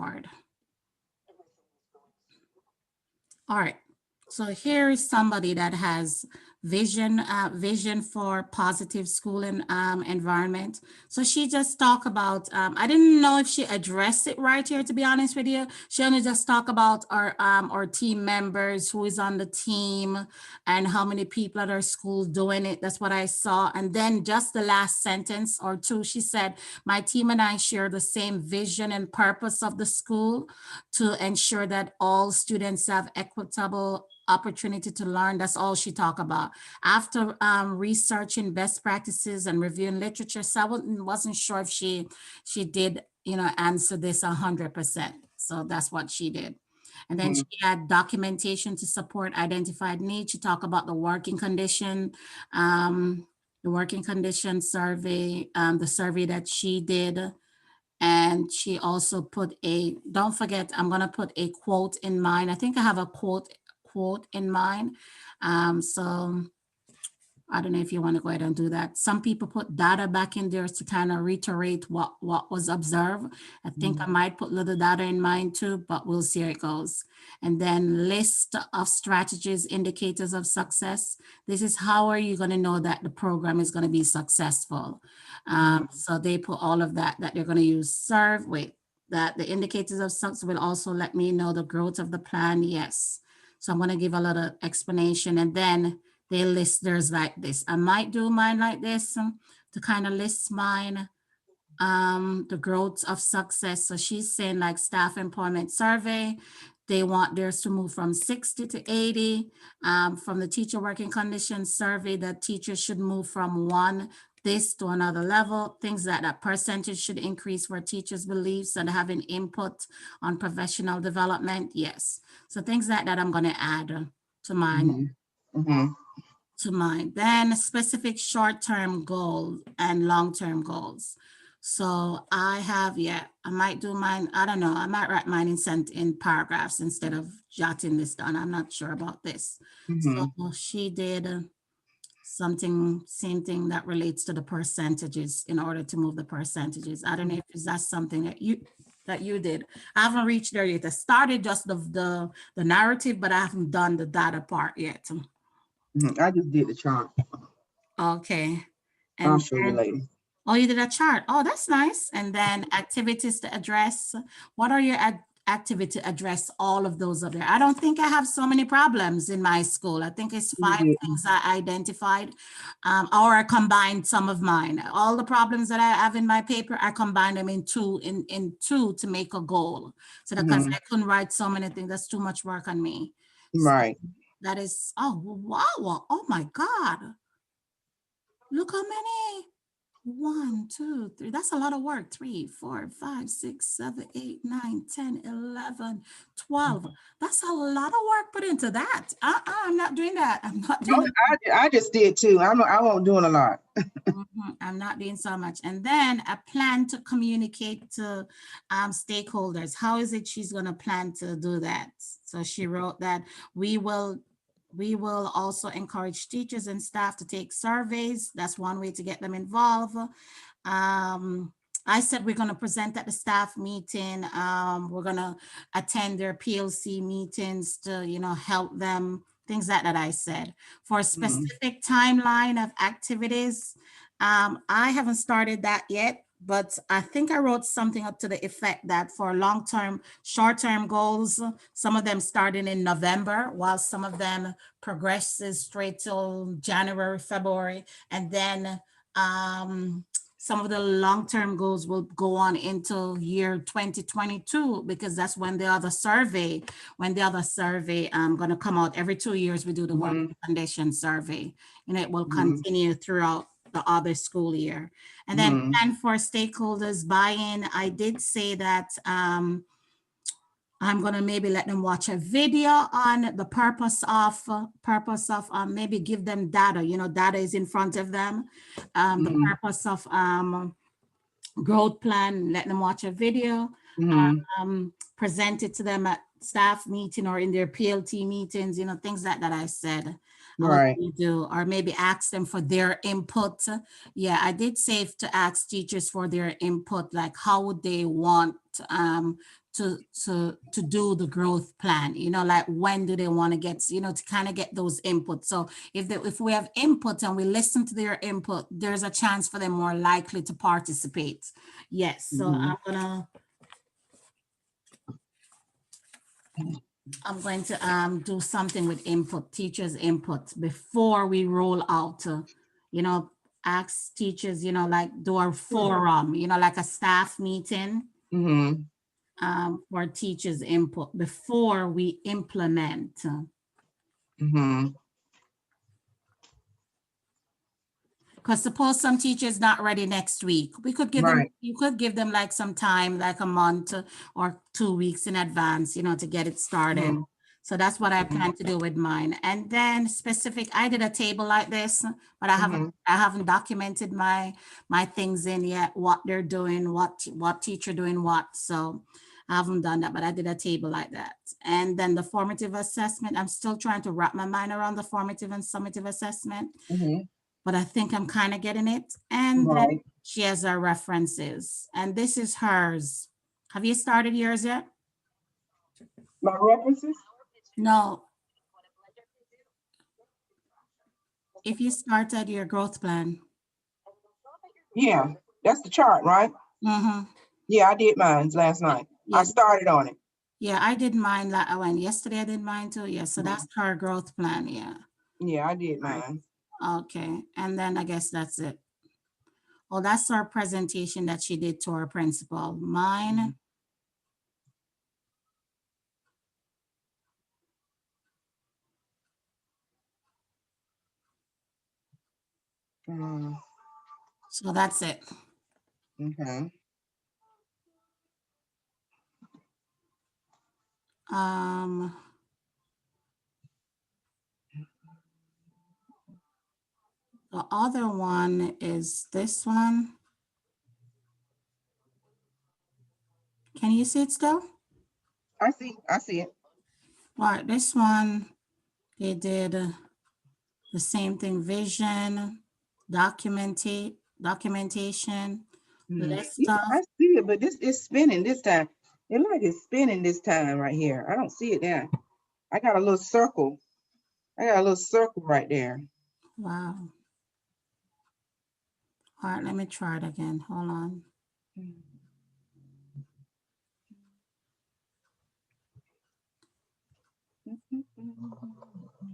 part. All right. So here is somebody that has vision for positive schooling environment. So she just talked about, I didn't know if she addressed it right here, to be honest with you. She only just talked about our team members, who is on the team and how many people at our school doing it. That's what I saw. And then just the last sentence or two, she said, my team and I share the same vision and purpose of the school to ensure that all students have equitable opportunity to learn. That's all she talked about. After researching best practices and reviewing literature, so I wasn't sure if she did, answer this 100%. So that's what she did. And then she had documentation to support identified needs. She talked about the working condition, survey, the survey that she did. And she also put don't forget, I'm going to put a quote in mine. I think I have a quote in mind. So I don't know if you want to go ahead and do that. Some people put data back in there to kind of reiterate what was observed. I think I might put little data in mine too, but we'll see how it goes. And then list of strategies, indicators of success. This is how are you going to know that the program is going to be successful? So they put all of that they're going to use. That the indicators of success will also let me know the growth of the plan. Yes. So I'm going to give a little explanation, and then they list theirs like this. I might do mine like this to kind of list mine, the growth of success. So she's saying like staff employment survey, they want theirs to move from 60 to 80. From the teacher working conditions survey, that teachers should move from this to another level. Things that percentage should increase where teachers' beliefs and having input on professional development. Yes. So things like that I'm going to add to mine. Then specific short-term goals and long-term goals. So I have, I might do mine. I don't know. I might write mine in paragraphs instead of jotting this down. I'm not sure about this. So she did same thing that relates to the percentages in order to move the percentages. I don't know if that's something that you did. I haven't reached there yet. I started just the narrative, but I haven't done the data part yet. I just did the chart. Okay. And I'll show you later. Oh, you did a chart. Oh, that's nice. And then activities to address. What are your activity to address all of those up there? I don't think I have so many problems in my school. I think it's 5 things I identified, or I combined some of mine. All the problems that I have in my paper, I combined them in two to make a goal. So because I couldn't write so many things, that's too much work on me. Right. So that is, oh, wow. Oh my God. Look how many. 1, 2, 3. That's a lot of work. 3, 4, 5, 6, 7, 8, 9, 10, 11, 12. That's a lot of work put into that. I'm not doing that. I'm not doing that. I just did too. I won't doing a lot. I'm not doing so much. And then a plan to communicate to stakeholders. How is it she's going to plan to do that? So she wrote that we will also encourage teachers and staff to take surveys. That's one way to get them involved. I said we're going to present at the staff meeting. We're going to attend their PLC meetings to, help them, things that I said. For a specific timeline of activities, I haven't started that yet. But I think I wrote something up to the effect that for long-term, short-term goals, some of them starting in November, while some of them progresses straight till January, February, and then some of the long-term goals will go on into year 2022, because that's when the other survey going to come out. Every 2 years we do the working condition survey, and it will continue throughout the other school year. And then plan for stakeholders buy-in. I did say that I'm going to maybe let them watch a video on the purpose of maybe give them data. Data is in front of them. The purpose of growth plan, let them watch a video, present it to them at staff meeting or in their PLT meetings, things like that I said. Right. Do, or maybe ask them for their input. Yeah, I did say to ask teachers for their input, like how would they want to do the growth plan, you know, like when do they want to get, you know, to kind of get those inputs. So if we have input and we listen to their input, there's a chance for them more likely to participate. Yes, so I'm going to do something with input, teachers' input before we roll out, you know, ask teachers, you know, like do a forum, you know, like a staff meeting for teachers' input before we implement. Because suppose some teachers not ready next week, we could give them, you could give them like some time, like a month or 2 weeks in advance, you know, to get it started. So that's what I plan to do with mine. And then specific, I did a table like this, but I haven't documented my things in yet, what they're doing, what teacher doing what. So I haven't done that, but I did a table like that. And then the formative assessment, I'm still trying to wrap my mind around the formative and summative assessment. But I think I'm kind of getting it. And then she has her references. And this is hers. Have you started yours yet? My references? No. If you started your growth plan. Yeah, that's the chart, right? Yeah, I did mine last night. I started on it. Yeah, I did mine. Yesterday I did mine too. Yeah, so that's her growth plan. Yeah. Yeah, I did mine. Okay, and then I guess that's it. Oh, that's our presentation that she did to our principal. Mine. So that's it. Okay. The other one is this one. Can you see it still? I see it. All right, this one, they did the same thing, vision, documentation, list stuff. I see it, but this is spinning this time. It like it's spinning this time right here. I don't see it there. I got a little circle. I got a little circle right there. Wow. All right, let me try it again. Hold on.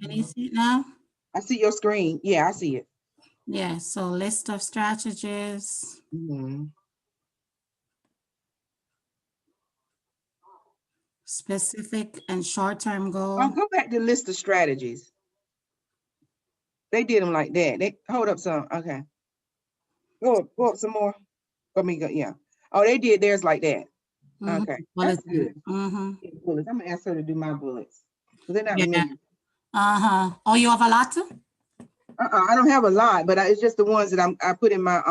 Can you see it now? I see your screen. Yeah, I see it. Yeah, so list of strategies. Specific and short-term goal. I'll go back to list of strategies. They did them like that. They hold up some. Okay. Go up some more. Let me go. Yeah. Oh, they did theirs like that. Okay. That's good. Bullets. I'm gonna ask her to do my bullets. They're not many. Oh, you have a lot too? I don't have a lot, but it's just the ones that I put in my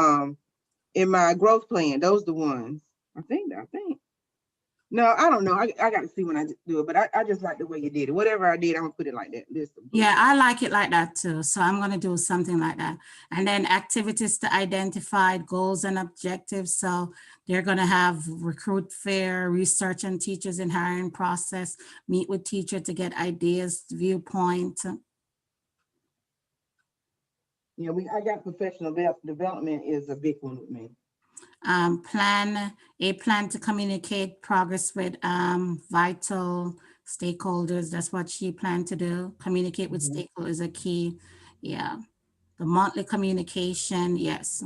growth plan. Those the ones. I think. No, I don't know. I got to see when I do it, but I just like the way you did it. Whatever I did, I'm gonna put it like that. Yeah, I like it like that too. So I'm gonna do something like that. And then activities to identify goals and objectives. So they're gonna have recruit fair, research and teachers in hiring process, meet with teacher to get ideas, viewpoint. Yeah, I got professional development is a big one with me. Plan to communicate progress with vital stakeholders. That's what she planned to do. Communicate with stakeholders are key. Yeah. The monthly communication. Yes.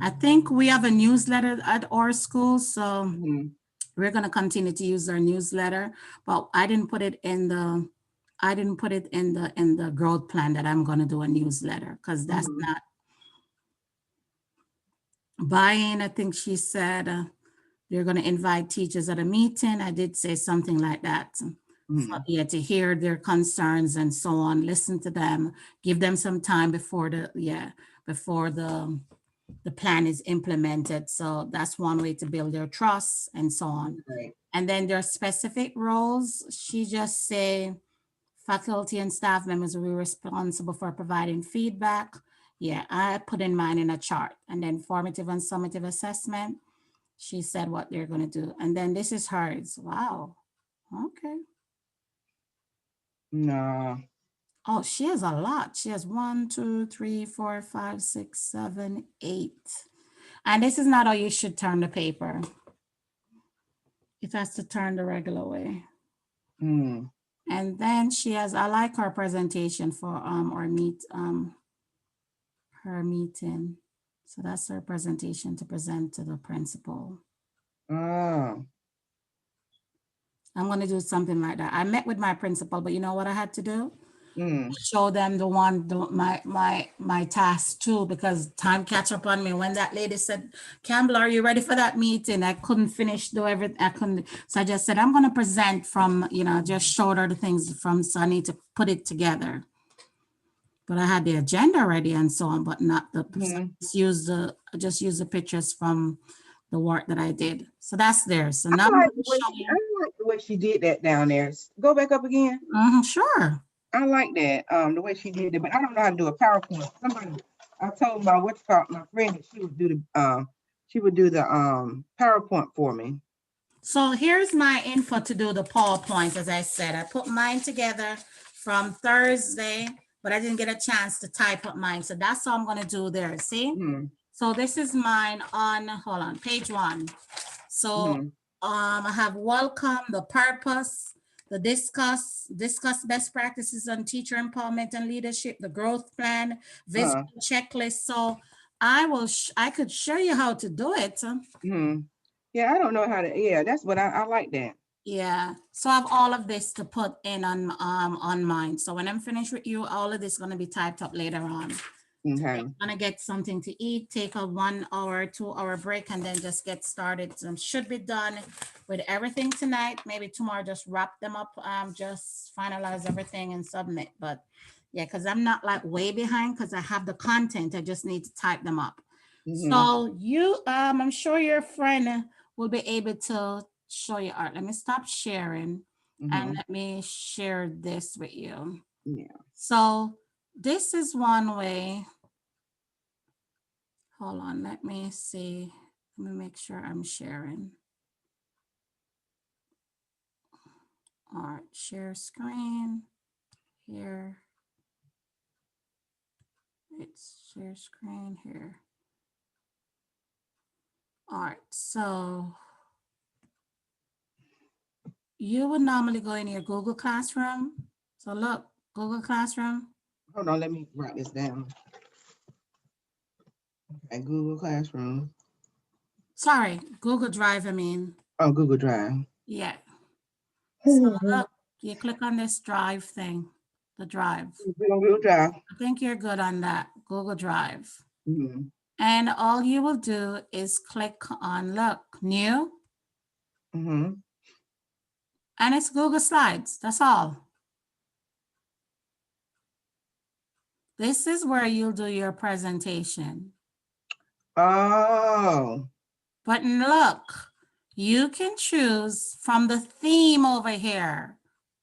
I think we have a newsletter at our school. So we're going to continue to use our newsletter, but I didn't put it in the growth plan that I'm going to do a newsletter because that's not buy-in. I think she said you're going to invite teachers at a meeting. I did say something like that. So, yeah, to hear their concerns and so on, listen to them, give them some time before the plan is implemented. So that's one way to build their trust and so on. And then there are specific roles. She just say faculty and staff members will be responsible for providing feedback. Yeah, I put in mine in a chart. And then formative and summative assessment. she said what they're going to do. And then this is hers. Wow. Okay. No. Oh, she has a lot. She has 1, 2, 3, 4, 5, 6, 7, 8. And this is not how you should turn the paper. It has to turn the regular way. Mm. And then she has, I like her presentation for her meeting. So that's her presentation to present to the principal. Oh. I'm going to do something like that. I met with my principal, but you know what I had to do? Mm. Show them my task too, because time catch up on me. When that lady said, Campbell, are you ready for that meeting? I couldn't finish do everything. I couldn't. So I just said, I'm going to present from, just showed her the things from, so I need to put it together. But I had the agenda ready and so on, but not the, I just use the pictures from the work that I did. So that's there. So now I like the way she did that down there. Go back up again. Sure. I like that, the way she did it, but I don't know how to do a PowerPoint. I told my my friend that she would do the PowerPoint for me. So here's my info to do the PowerPoint. As I said, I put mine together from Thursday, but I didn't get a chance to type up mine. So that's all I'm going to do there. See? So this is mine on, hold on, page 1. So I have welcome, the purpose, the discuss best practices on teacher empowerment and leadership, the growth plan, visual checklist. So I could show you how to do it. Yeah, I don't know how to, yeah, that's what I like that. Yeah, so I have all of this to put in on mine. So when I'm finished with you, all of this is going to be typed up later on. Okay. I'm gonna get something to eat, take a 1 hour, 2 hour break, and then just get started. Should be done with everything tonight. Maybe tomorrow, just wrap them up, just finalize everything and submit. But yeah, because I'm not like way behind because I have the content. I just need to type them up. So you, I'm sure your friend will be able to show you art. Let me stop sharing and let me share this with you. Yeah. So this is one way. Hold on, let me see. Let me make sure I'm sharing. All right, share screen here. It's share screen here. All right, so you would normally go in your Google Classroom. So look, Google Classroom. Hold on, let me write this down. Okay, Google Classroom. Sorry, Google Drive, I mean. Oh, Google Drive. Yeah. So look, you click on this Drive thing, the Drive. Google Drive. I think you're good on that, Google Drive. And all you will do is click on, look, new. And it's Google Slides, that's all. This is where you'll do your presentation. Oh. But look, you can choose from the theme over here.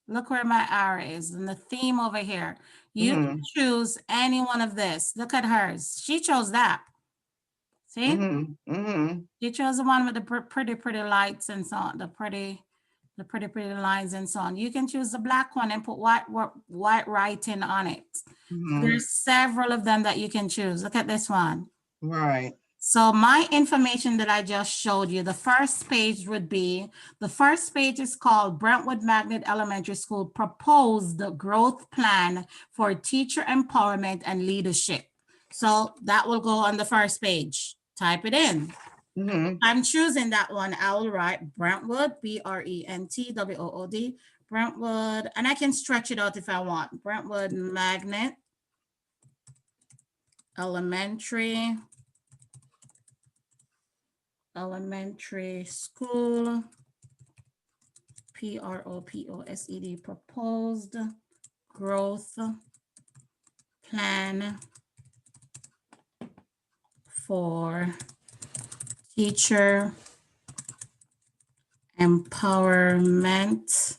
Look where my arrow is, and the theme over here. You can choose any one of this. Look at hers. She chose that. See? She chose the one with the pretty lights and so on, the pretty lines and so on. You can choose the black one and put white writing on it. There's several of them that you can choose. Look at this one. Right. So my information that I just showed you, the first page would be, the first page is called Brentwood Magnet Elementary School Proposed Growth Plan for Teacher Empowerment and Leadership. So that will go on the first page. Type it in. I'm choosing that one. I will write Brentwood, BRENTWOOD, Brentwood, and I can stretch it out if I want. Brentwood Magnet Elementary School, PROPOSED, Proposed Growth Plan for Teacher Empowerment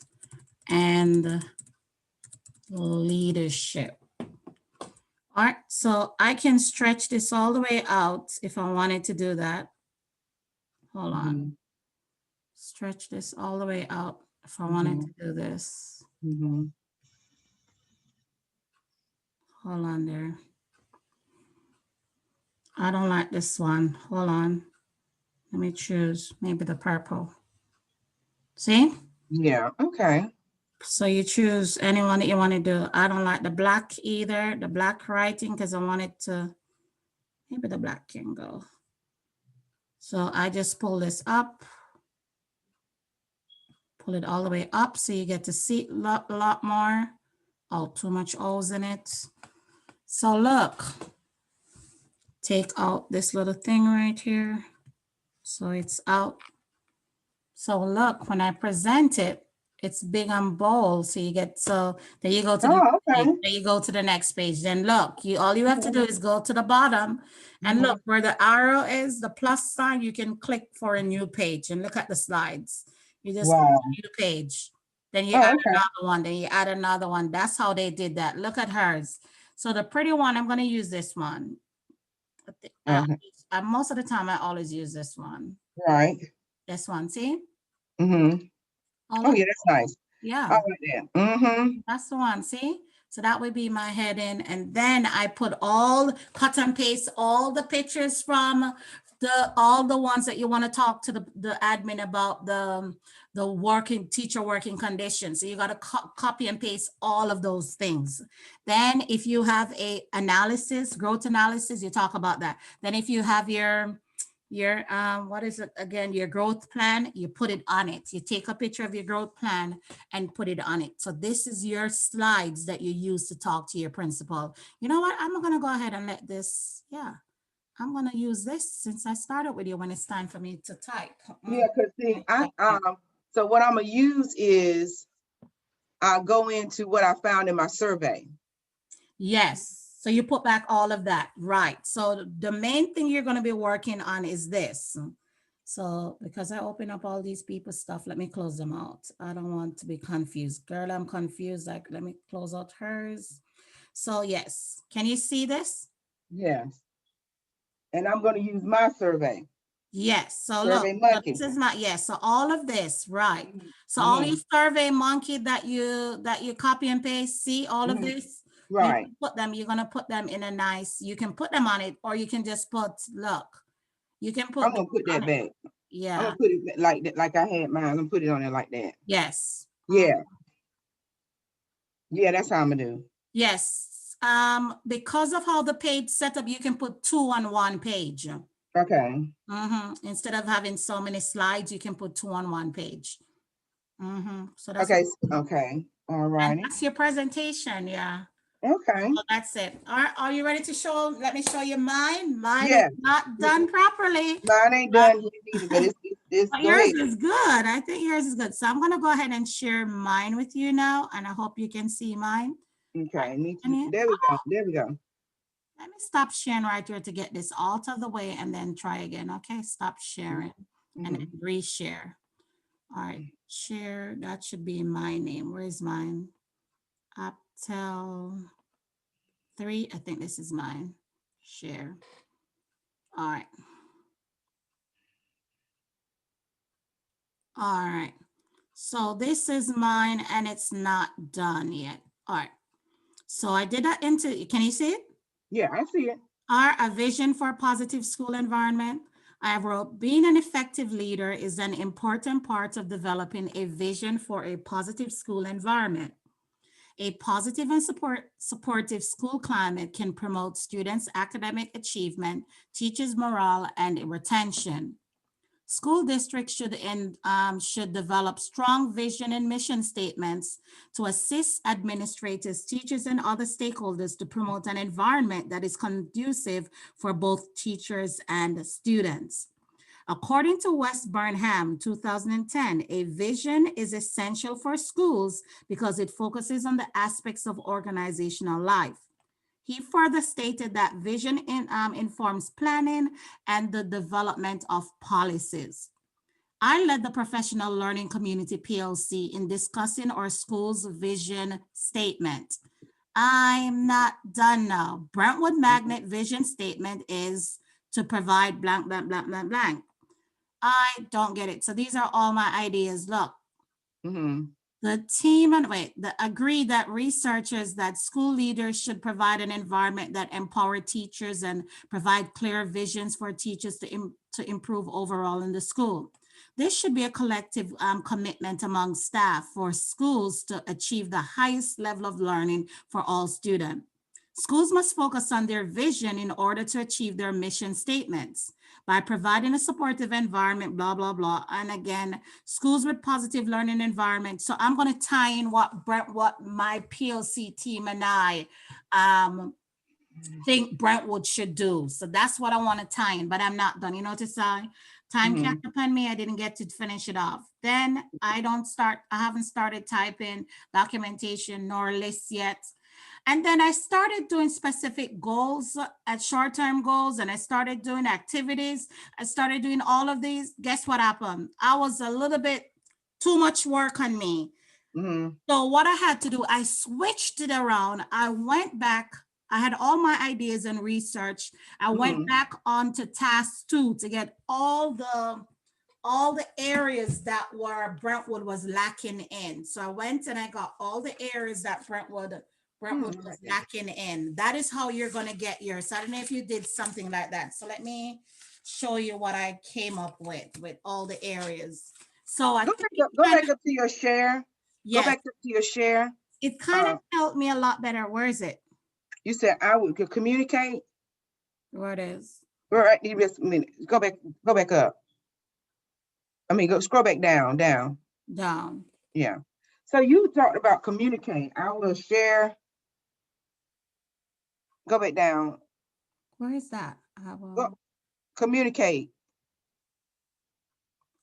and Leadership. All right, so I can stretch this all the way out if I wanted to do that. Hold on. Stretch this all the way out if I wanted to do this. Hold on there. I don't like this one. Hold on. Let me choose maybe the purple. See? Yeah, okay. So you choose anyone that you want to do. I don't like the black either, the black writing, because I want it to, maybe the black can go. So I just pull this up, pull it all the way up so you get to see a lot more. Oh, too much O's in it. So look, take out this little thing right here. So it's out. So look, when I present it, it's big and bold. So you get, so there you go to the Oh, page. okay. There you go to the next page. Then look, all you have to do is go to the bottom and look where the arrow is, the plus sign, you can click for a new page and look at the slides. You just click Wow. new page. Then you Oh, add okay. another one, then you add another one. That's how they did that. Look at hers. So the pretty one, I'm gonna use this one. Most of the time, I always use this one. Right. This one, see? Oh, yeah, that's nice. Yeah. I like that. That's the one, see? So that would be my heading. And then I put cut and paste all the pictures from all the ones that you want to talk to the admin about the teacher working conditions. So you got to copy and paste all of those things. Then if you have a growth analysis, you talk about that. Then if you have your what is it again, your growth plan, you put it on it. You take a picture of your growth plan and put it on it. So this is your slides that you use to talk to your principal. You know what, I'm gonna go ahead and let this, I'm gonna use this since I started with you when it's time for me to type. Yeah, because see, so what I'm gonna use is I'll go into what I found in my survey. Yes. So you put back all of that, right? So the main thing you're going to be working on is this. So because I open up all these people's stuff, let me close them out. I don't want to be confused. Girl, I'm confused. Like, let me close out hers. So yes, can you see this? Yes. And I'm going to use my survey. Yes. So Survey look, Monkey. this is my, yes. So all of this, right? So all your Survey Monkey that you copy and paste, see all of this? Right. You're going to put them in a nice, you can put them on it, or you can just put, look, you can put. I'm going to put that back. Yeah. I'm going to put it like that, like I had mine. I'm going to put it on there like that. Yes. Yeah. Yeah, that's how I'm going to do. Yes. Because of how the page set up, you can put 2 on one page. Okay. Instead of having so many slides, you can put 2 on one page. So that's okay. All right. That's your presentation. Yeah. Okay. So that's it. Are you ready to show? Let me show you mine. Mine Yeah. is not done properly. Mine ain't done yet either, but it's yours is good. I think yours is good. So I'm gonna go ahead and share mine with you now, and I hope you can see mine. Okay. There we go. There we go. Let me stop sharing right here to get this out of the way and then try again. Okay, stop sharing and then reshare. All right, share. That should be my name. Where is mine? Uptel 3. I think this is mine. Share. All right. All right. So this is mine and it's not done yet. All right. So I did that into, can you see it? Yeah, I see it. A vision for a positive school environment. I wrote, being an effective leader is an important part of developing a vision for a positive school environment. A positive and supportive school climate can promote students' academic achievement, teachers' morale, and retention. School districts should develop strong vision and mission statements to assist administrators, teachers, and other stakeholders to promote an environment that is conducive for both teachers and students. According to West Burnham, 2010, a vision is essential for schools because it focuses on the aspects of organizational life. He further stated that vision informs planning and the development of policies. I led the Professional Learning Community PLC in discussing our school's vision statement. I'm not done now. Brentwood Magnet vision statement is to provide blank, blank, blank, blank, blank. I don't get it. So these are all my ideas. Look, Mm-hmm. the team and agree that researchers that school leaders should provide an environment that empower teachers and provide clear visions for teachers to improve overall in the school. This should be a collective commitment among staff for schools to achieve the highest level of learning for all students. Schools must focus on their vision in order to achieve their mission statements by providing a supportive environment, blah, blah, blah. And again, schools with positive learning environment. So I'm going to tie in what my PLC team and I think Brentwood should do. So that's what I want to tie in, but I'm not done. You notice time Mhm. kept upon me. I didn't get to finish it off. Then I haven't started typing documentation nor lists yet. And then I started doing specific goals at short-term goals, and I started doing activities. I started doing all of these. Guess what happened? I was a little bit too much work on me. Mhm. So what I had to do, I switched it around. I went back. I had all my ideas and research. I went Mhm. back onto task 2 to get all the areas that were Brentwood was lacking in. So I went and I got all the areas that Brentwood was lacking in. That is how you're going to get yours. So I don't know if you did something like that. So let me show you what I came up with all the areas. So I Go think back up. Go back up to your share. Go yes, back up to your share. it kind of Uh, helped me a lot better. Where is it? you said I would could communicate. Where it is? All right, you just a minute. Go back. Go back up. I mean, go scroll back down. Down. Down. Yeah. So you talked about communicate. I will share. Go back down. Where is that? I Go will. communicate.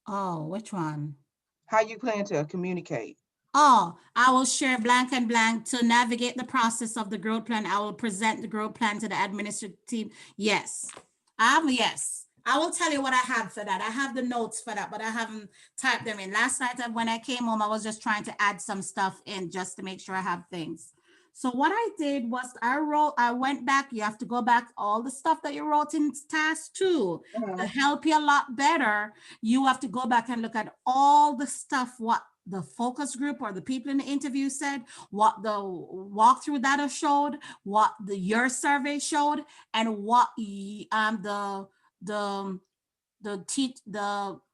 Oh, which one? How you plan to communicate? Oh, I will share blank and blank to navigate the process of the growth plan. I will present the growth plan to the administrative team. Yes. Yes. I will tell you what I have for that. I have the notes for that, but I haven't typed them in. Last night when I came home, I was just trying to add some stuff in just to make sure I have things. So what I did was I went back. You have to go back all the stuff that you wrote in task 2 to help you a lot better. You have to go back and look at all the stuff, what the focus group or the people in the interview said, what the walkthrough data showed, what your survey showed, and what the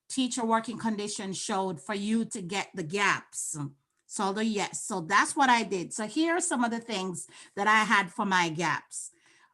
teacher working conditions showed for you to get the gaps. So so that's what I did. So here are some of the things that I had for my gaps.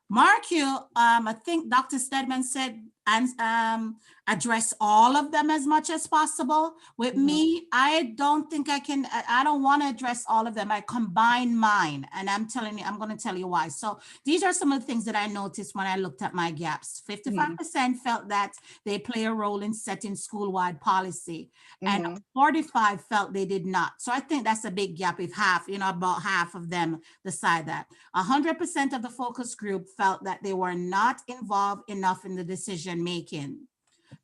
Mark, I think Dr. Stedman said, and address all of them as much as possible. With me, I don't think I can, I don't want to address all of them. I combine mine, and I'm going to tell you why. So these are some of the things that I noticed when I looked at my gaps. 55% felt that they play a role in setting school-wide policy, and 45 felt they did not. So I think that's a big gap if half, about half of them decide that. 100% of the focus group felt that they were not involved enough in the decision making.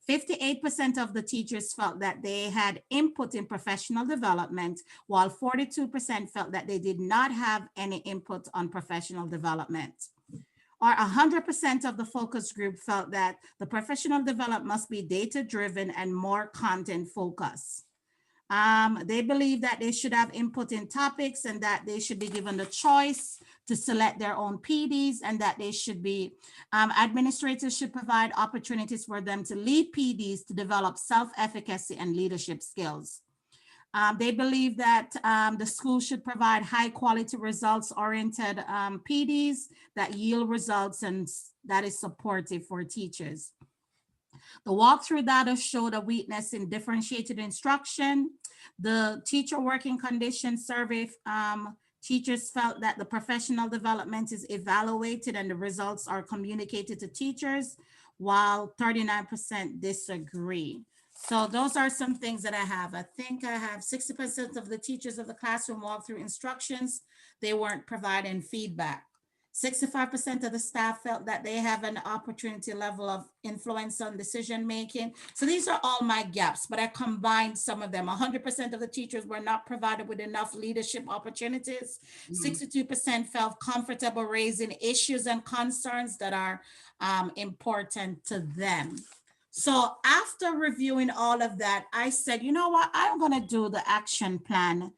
58% of the teachers felt that they had input in professional development, while 42% felt that they did not have any input on professional development. Or 100% of the focus group felt that the professional development must be data-driven and more content-focused. They believe that they should have input in topics and that they should be given the choice to select their own PDs, and that they should be, administrators should provide opportunities for them to lead PDs to develop self-efficacy and leadership skills. They believe that the school should provide high quality results-oriented PDs that yield results and that is supportive for teachers. The walkthrough data showed a weakness in differentiated instruction. The teacher working conditions survey, teachers felt that the professional development is evaluated and the results are communicated to teachers, while 39% disagree. So those are some things that I have. I think I have 60% of the teachers of the classroom walk through instructions. They weren't providing feedback. 65% of the staff felt that they have an opportunity level of influence on decision making. So these are all my gaps, but I combined some of them. 100% of the teachers were not provided with enough leadership opportunities. 62% felt comfortable raising issues and concerns that are important to them. So after reviewing all of that, I said, you know what, I'm going to do the action plan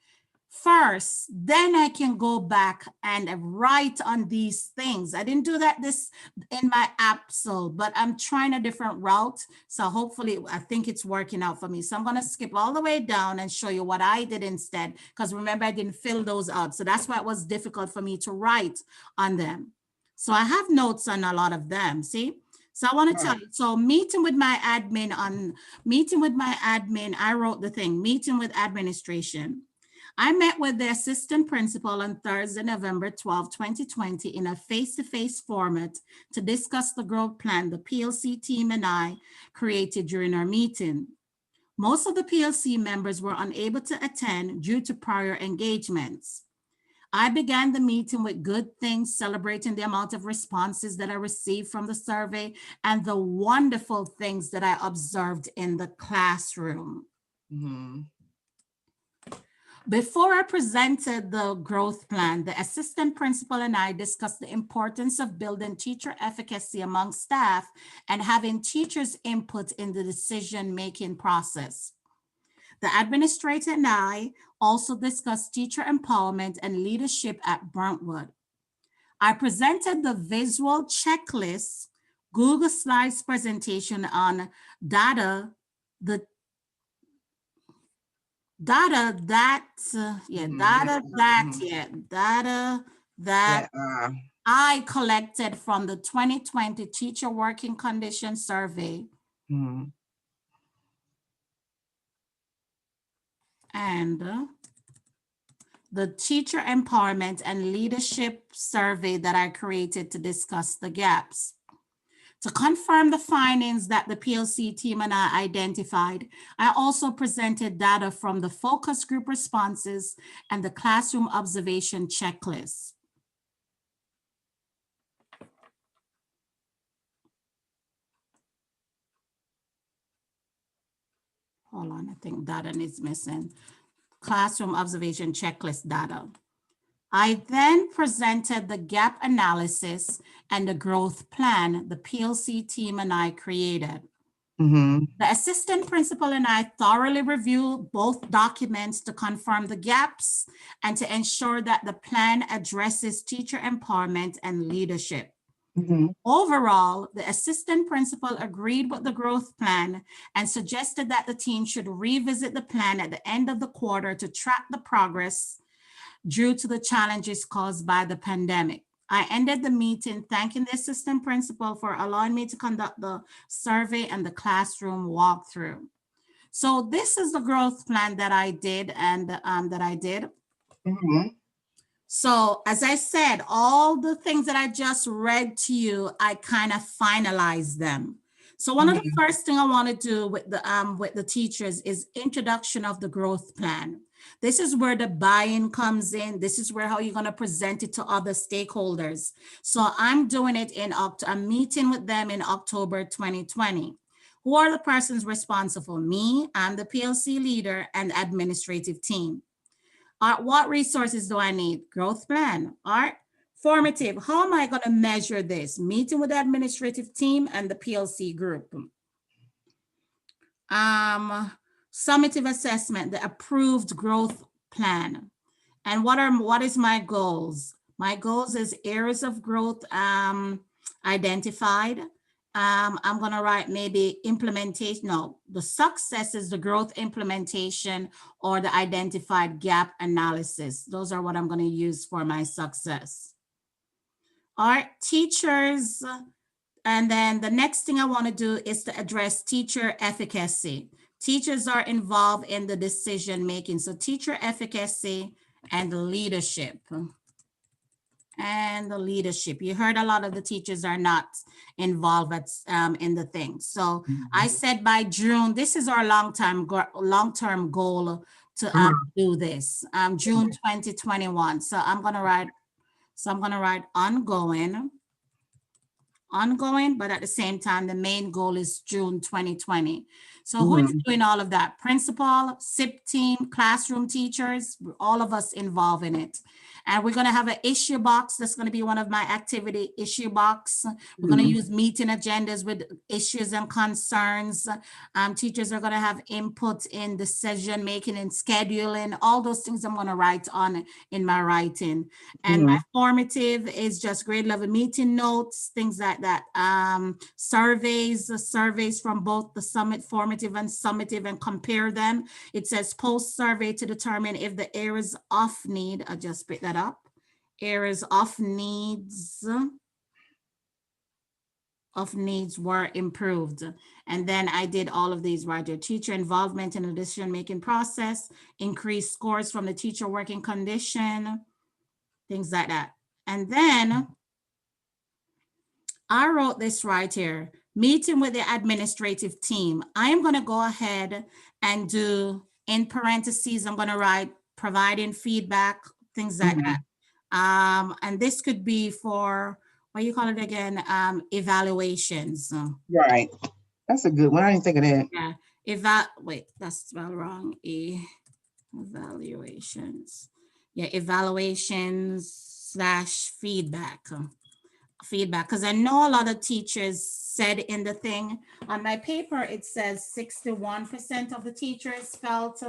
first, then I can go back and write on these things. I didn't do that this in my app, but I'm trying a different route. So hopefully I think it's working out for me. So I'm going to skip all the way down and show you what I did instead. Because remember, I didn't fill those out. So that's why it was difficult for me to write on them. So I have notes on a lot of them. See? So I want to tell you, so meeting with my admin, I wrote the thing, meeting with administration. I met with the assistant principal on Thursday, November 12, 2020 in a face-to-face format to discuss the growth plan the PLC team and I created during our meeting. Most of the PLC members were unable to attend due to prior engagements. I began the meeting with good things, celebrating the amount of responses that I received from the survey and the wonderful things that I observed in the classroom. Mhm. Before I presented the growth plan, the assistant principal and I discussed the importance of building teacher efficacy among staff and having teachers' input in the decision-making process. The administrator and I also discussed teacher empowerment and leadership at Brentwood. I presented the visual checklist Google Slides presentation on data that I collected from the 2020 Teacher Working Conditions Survey. Mhm. And the Teacher Empowerment and Leadership Survey that I created to discuss the gaps. To confirm the findings that the PLC team and I identified, I also presented data from the focus group responses and the classroom observation checklist. Hold on, I think data is missing. Classroom observation checklist data. I then presented the gap analysis and the growth plan the PLC team and I created. Mhm. The assistant principal and I thoroughly reviewed both documents to confirm the gaps and to ensure that the plan addresses teacher empowerment and leadership. Mhm. Overall, the assistant principal agreed with the growth plan and suggested that the team should revisit the plan at the end of the quarter to track the progress due to the challenges caused by the pandemic. I ended the meeting thanking the assistant principal for allowing me to conduct the survey and the classroom walkthrough. So this is the growth plan that I did Mhm. So as I said, all the things that I just read to you, I kind of finalized them. So one of the first thing I want to do with the teachers is introduction of the growth plan. This is where the buy-in comes in. This is where how you're going to present it to other stakeholders. So I'm doing it I'm meeting with them in October 2020. Who are the persons responsible? Me, I'm the PLC leader and administrative team. What resources do I need? Growth plan. All right. Formative. How am I going to measure this? Meeting with the administrative team and the PLC group. Summative assessment, the approved growth plan. And what is my goals? My goals is areas of growth identified. I'm going to write maybe implementation. No, the success is the growth implementation or the identified gap analysis. Those are what I'm going to use for my success. All right, teachers. And then the next thing I want to do is to address teacher efficacy. Teachers are involved in the decision making. So teacher efficacy and leadership. And the leadership. You heard a lot of the teachers are not involved in the thing. So I said by June, this is our long-term goal to do this. June 2021. So I'm gonna write ongoing, but at the same time, the main goal is June 2020. So who is doing all of that? Principal, SIP team, classroom teachers, all of us involved in it. And we're going to have an issue box. That's going to be one of my activity issue box. We're going to use meeting agendas with issues and concerns. Teachers are going to have input in decision making and scheduling. All those things I'm going to write on in my writing. And my formative is just grade level meeting notes, things like that. Surveys from both the summit formative and summative, and compare them. It says post survey to determine if the areas of need, I just picked that up, areas of needs were improved. And then I did all of these right there. Teacher involvement in the decision-making process, increased scores from the teacher working condition, things like that. And then I wrote this right here, meeting with the administrative team. I am going to go ahead and do, in parentheses, I'm going to write providing feedback, things like that. And this could be for, what you call it again, evaluations. Right. That's a good one. I didn't think of that. Yeah. Wait, that's spelled wrong. Evaluations. Yeah, evaluations / feedback. Feedback, because I know a lot of teachers said in the thing on my paper, it says 61% of the teachers felt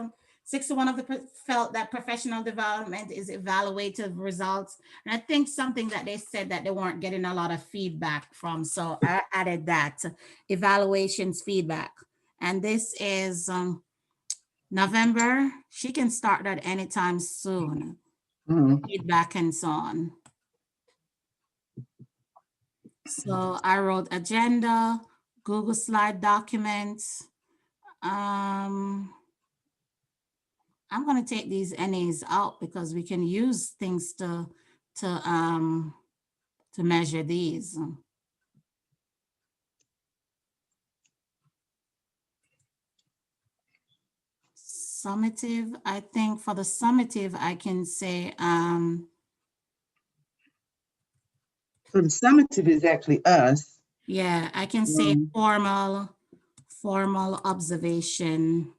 61 of the felt that professional development is evaluative results. And I think something that they said that they weren't getting a lot of feedback from. So I added that evaluations feedback. And this is November. She can start that anytime soon. Feedback and so on. So I wrote agenda, Google Slide documents. I'm going to take these NAs out because we can use things to measure these. Summative, I think for the summative, I can say, so the summative is actually us. yeah, I can say formal observation.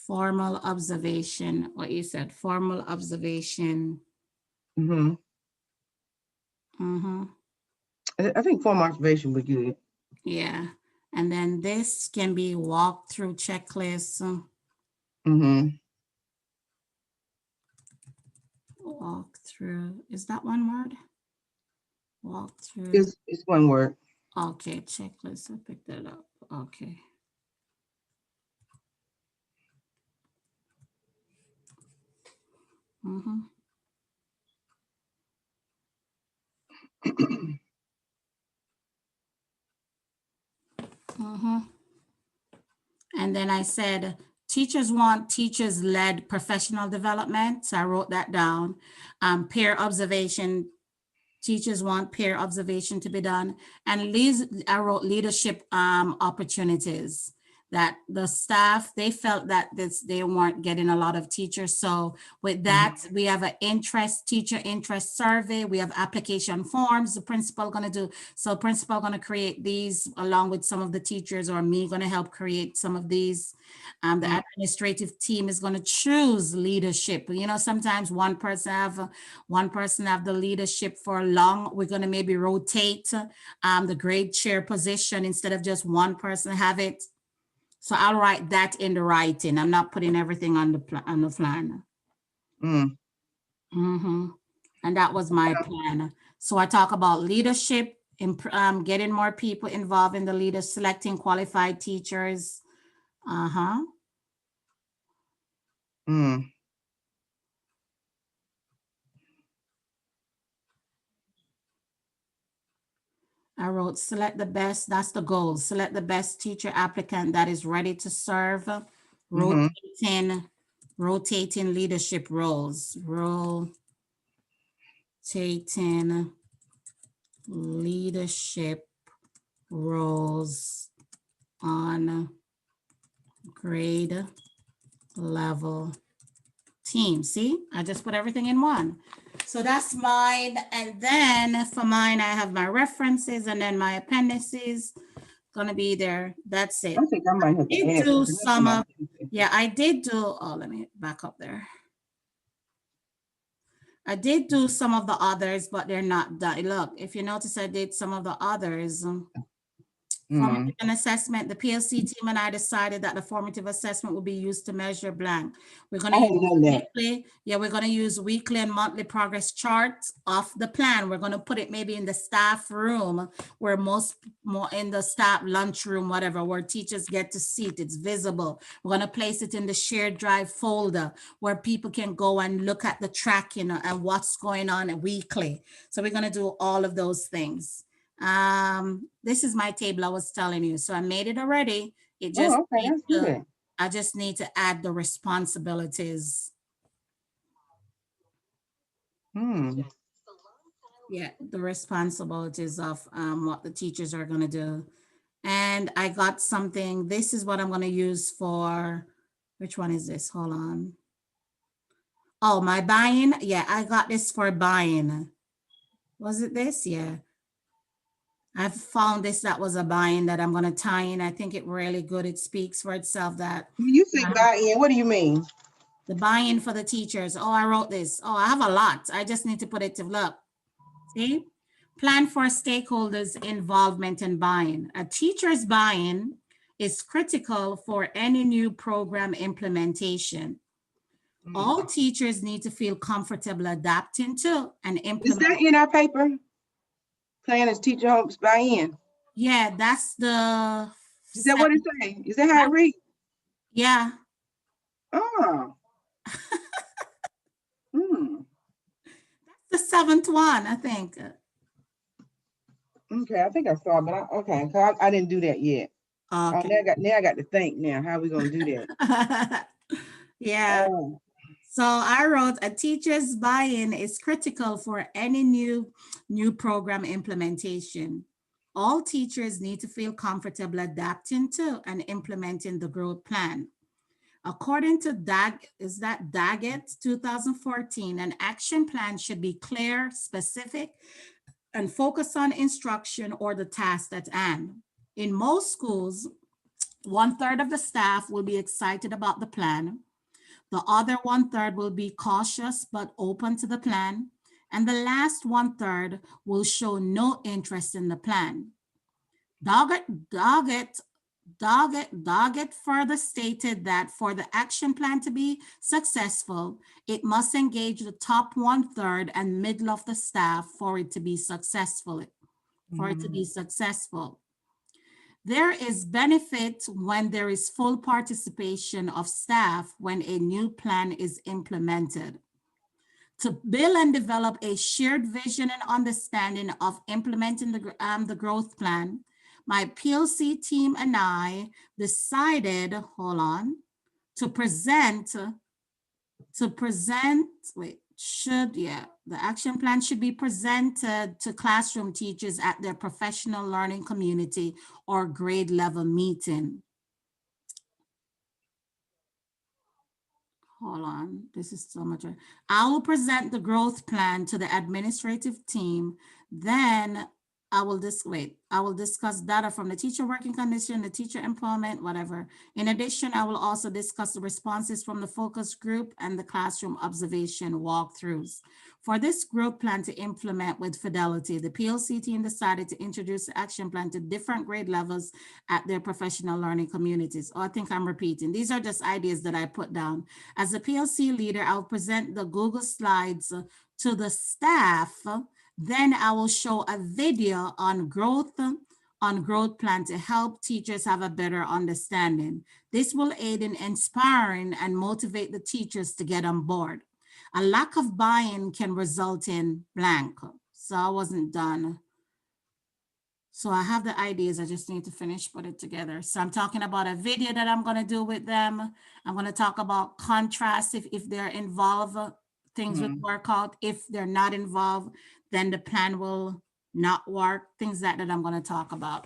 Formal observation, what you said, formal observation. I think formal observation would be good. Yeah, and then this can be walkthrough checklist. Walkthrough, is that one word? Walkthrough. It's one word. Okay, checklist, I picked that up. Okay. And then I said, teachers want teachers-led professional development. So I wrote that down. Peer observation, teachers want peer observation to be done. And I wrote leadership opportunities, that the staff, they felt that they weren't getting a lot of teachers. So with that, we have an teacher interest survey. We have application forms the principal going to do. So principal going to create these along with some of the teachers, or me going to help create some of these. The administrative team is going to choose leadership. You know, sometimes one person have the leadership for long. We're going to maybe rotate the grade chair position instead of just one person have it. So I'll write that in the writing. I'm not putting everything on the plan. And that was my plan. So I talk about leadership, getting more people involved in the leaders, selecting qualified teachers. I wrote select the best, that's the goal. Select the best teacher applicant that is ready to serve, rotating leadership roles, rotating leadership roles on grade level team. See, I just put everything in one. So that's mine. And then for mine, I have my references and then my appendices. gonna be there. That's it. I think I might have to Did add do something else to some my of, Tuesday. yeah, I did do, oh, let me back up there. I did do some of the others, but they're not done. Look, if you notice, I did some of the others. Mm. Formative and assessment, the PLC team and I decided that the formative assessment will be used to measure blank. We're going I to hadn't use done that. weekly, yeah, we're going to use weekly and monthly progress charts of the plan. We're going to put it maybe in the staff room where more in the staff lunchroom, whatever, where teachers get to see it. It's visible. We're going to place it in the shared drive folder where people can go and look at the tracking and what's going on weekly. So we're going to do all of those things. This is my table I was telling you. So I made it already. It just Oh, okay, needs that's to, good. I just need to add the responsibilities. Hmm. Yeah, the responsibilities of what the teachers are going to do. And I got something. This is what I'm going to use for, which one is this? Hold on. Oh, my buying. Yeah, I got this for buying. Was it this? Yeah. I found this that was a buy-in that I'm going to tie in. I think it really good. It speaks for itself that When you say buy-in, what do you mean? the buy-in for the teachers. Oh, I wrote this. Oh, I have a lot. I just need to put it to look. See? Plan for stakeholders' involvement and buy-in. A teacher's buy-in is critical for any new program implementation. All teachers need to feel comfortable adapting to and Is implement. that in our paper? Plan as teacher hopes buy-in. Yeah, that's the. Is that what it say? Is that how it reads? Yeah. Oh. Hmm. The seventh one, I think. Okay, I think I saw, but okay, 'cause I didn't do that yet. Oh, Okay. now I got to think now. How we gonna do that? Yeah. Oh. So I wrote a teacher's buy-in is critical for any new program implementation. All teachers need to feel comfortable adapting to and implementing the growth plan. According to Daggett 2014, an action plan should be clear, specific, and focus on instruction or the task at hand. In most schools, 1/3 of the staff will be excited about the plan. The other 1/3 will be cautious but open to the plan. And the last 1/3 will show no interest in the plan. Doggett further stated that for the action plan to be successful, it must engage the top 1/3 and middle of the staff for it to be successful. There is benefit when there is full participation of staff when a new plan is implemented. To build and develop a shared vision and understanding of implementing the growth plan, my PLC team and I decided, hold on, to present, the action plan should be presented to classroom teachers at their professional learning community or grade level meeting. Hold on, this is so much. I will present the growth plan to the administrative team. Then I will discuss data from the teacher working condition, the teacher employment, whatever. In addition, I will also discuss the responses from the focus group and the classroom observation walkthroughs. For this growth plan to implement with fidelity, the PLC team decided to introduce the action plan to different grade levels at their professional learning communities. Oh, I think I'm repeating. These are just ideas that I put down. As a PLC leader, I'll present the Google Slides to the staff. Then I will show a video on growth plan to help teachers have a better understanding. This will aid in inspiring and motivate the teachers to get on board. A lack of buy-in can result in blank. So I wasn't done. So I have the ideas, I just need to finish, put it together. So I'm talking about a video that I'm gonna do with them. I'm gonna talk about contrast if they're involved, things would work out. If they're not involved, then the plan will not work, things that I'm gonna talk about.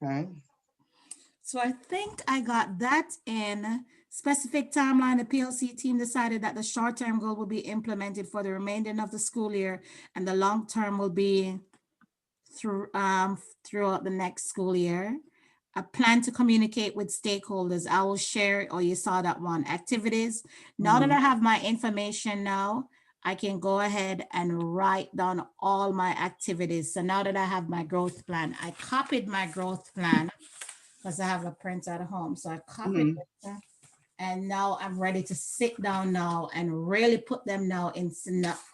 Okay. So I think I got that in. Specific timeline, the PLC team decided that the short-term goal will be implemented for the remainder of the school year and the long-term will be throughout the next school year. A plan to communicate with stakeholders. I will share, or you saw that one, activities. Now that I have my information now, I can go ahead and write down all my activities. So now that I have my growth plan, I copied my growth plan because I have a printer at home. So I copied it. And now I'm ready to sit down now and really put them now in,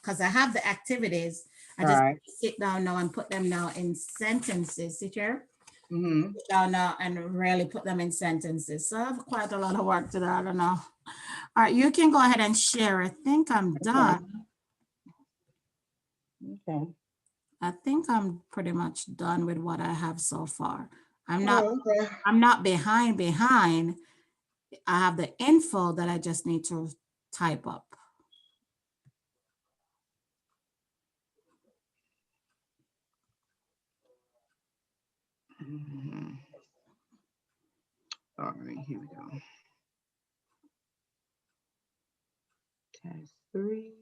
because I have the activities. I just sit down now and put them now in sentences. See here? Sit down now and really put them in sentences. So I have quite a lot of work to do. I don't know. All right, you can go ahead and share. I think I'm done. Okay. I think I'm pretty much done with what I have so far. I'm not behind. I have the info that I just need to type up. All right, here we go. Task 3.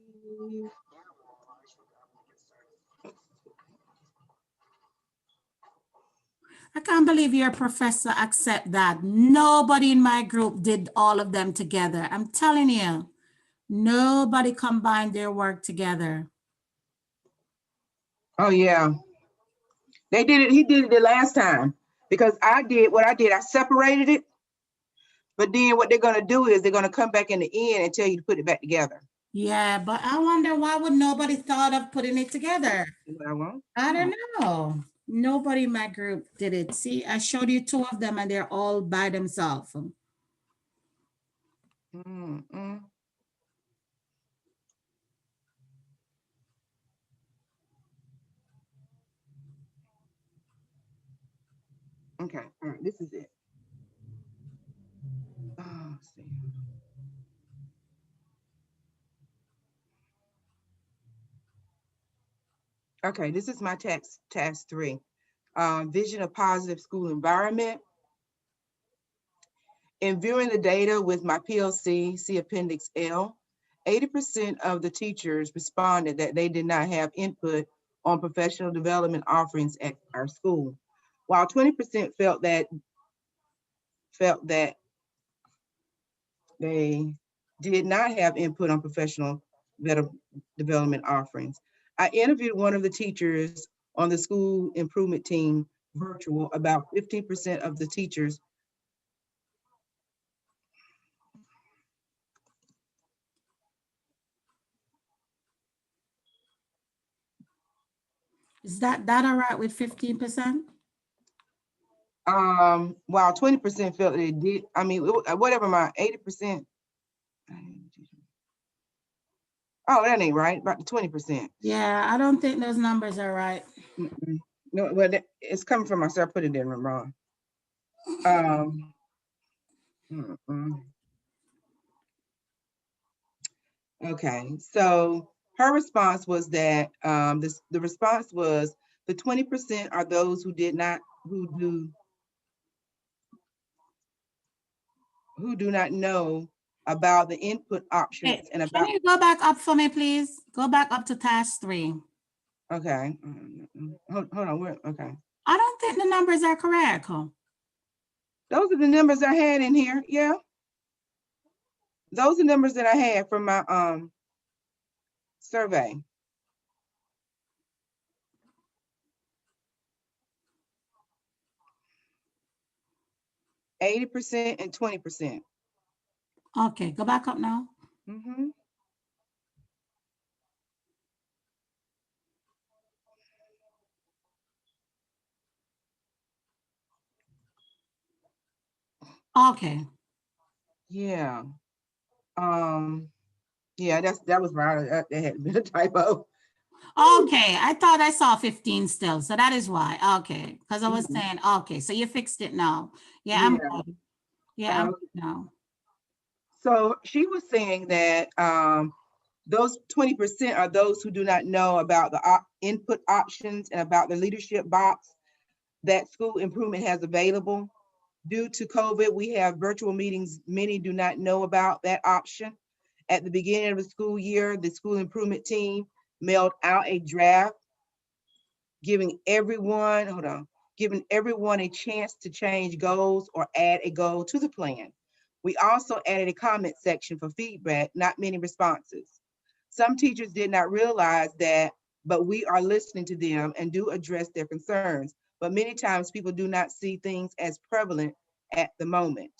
I can't believe your professor accept that. Nobody in my group did all of them together. I'm telling you, nobody combined their work together. Oh yeah. They did it, he did it the last time because I did what I did. I separated it. But then what they're gonna do is they're gonna come back in the end and tell you to put it back together. Yeah, but I wonder why would nobody thought of putting it together? I don't know. Nobody in my group did it. See, I showed you 2 of them and they're all by themselves. Okay, all right, this is it. Let's see. Okay, this is my task 3. Vision of positive school environment. In viewing the data with my PLC, see Appendix L, 80% of the teachers responded that they did not have input on professional development offerings at our school, while 20% felt that they did not have input on professional development offerings. I interviewed one of the teachers on the school improvement team virtual. About 15% of the teachers Is that all right with 15%? while 20% felt they did. I mean, whatever, my 80%. Oh, that ain't right. About the 20%. Yeah, I don't think those numbers are right. No, well, it's coming from myself. I put it in wrong. Okay, so her response was that the response was the 20% are those who do not know about the input options. Hey, and can you go back up for me, please? Go back up to task 3. Okay, hold on. Okay. I don't think the numbers are correct. Those are the numbers I had in here. Yeah. Those are numbers that I had from my survey. %, and 20%. Okay, go back up now. Okay. Yeah. Yeah, that was right. That had been a typo. Okay, I thought I saw 15 still, so that is why. Okay, because I was saying, okay, so you fixed it now. Yeah, I'm good. Yeah, I'm good now. So she was saying that those 20% are those who do not know about the input options and about the leadership box that school improvement has available. Due to COVID, we have virtual meetings. Many do not know about that option. At the beginning of the school year, the school improvement team mailed out a draft giving everyone, giving everyone a chance to change goals or add a goal to the plan. We also added a comment section for feedback, not many responses. Some teachers did not realize that, but we are listening to them and do address their concerns. But many times people do not see things as prevalent at the moment.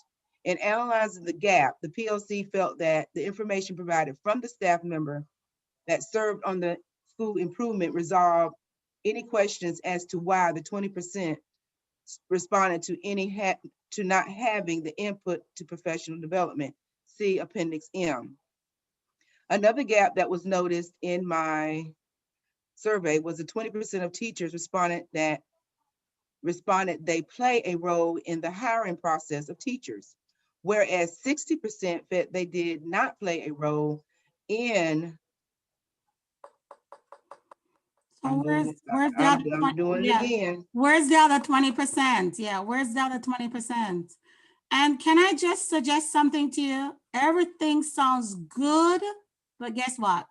In analyzing the gap, the PLC felt that the information provided from the staff member that served on the school improvement resolved any questions as to why the 20% responded to not having the input to professional development. See Appendix M. Another gap that was noticed in my survey was the 20% of teachers responded they play a role in the hiring process of teachers, whereas 60% said they did not play a role in. So where's the I'm other doing it again. Where's the other 20%? Yeah, where's the other 20%? And can I just suggest something to you? Everything sounds good, but guess what?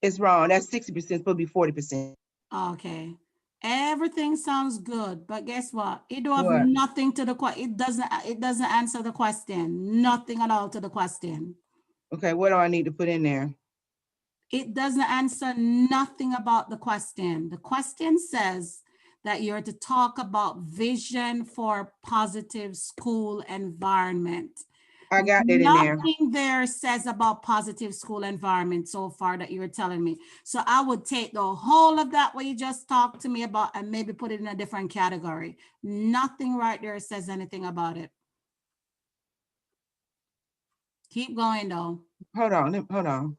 It's wrong. That's 60%, supposed to be 40%. Okay. Everything sounds good, but guess what? It don't have What? nothing to the question. It doesn't answer the question. Nothing at all to the question. Okay, what do I need to put in there? It doesn't answer nothing about the question. The question says that you're to talk about vision for positive school environment. I got that in there. Nothing there says about positive school environment so far that you were telling me. So I would take the whole of that what you just talked to me about and maybe put it in a different category. Nothing right there says anything about it. Keep going though. Hold on.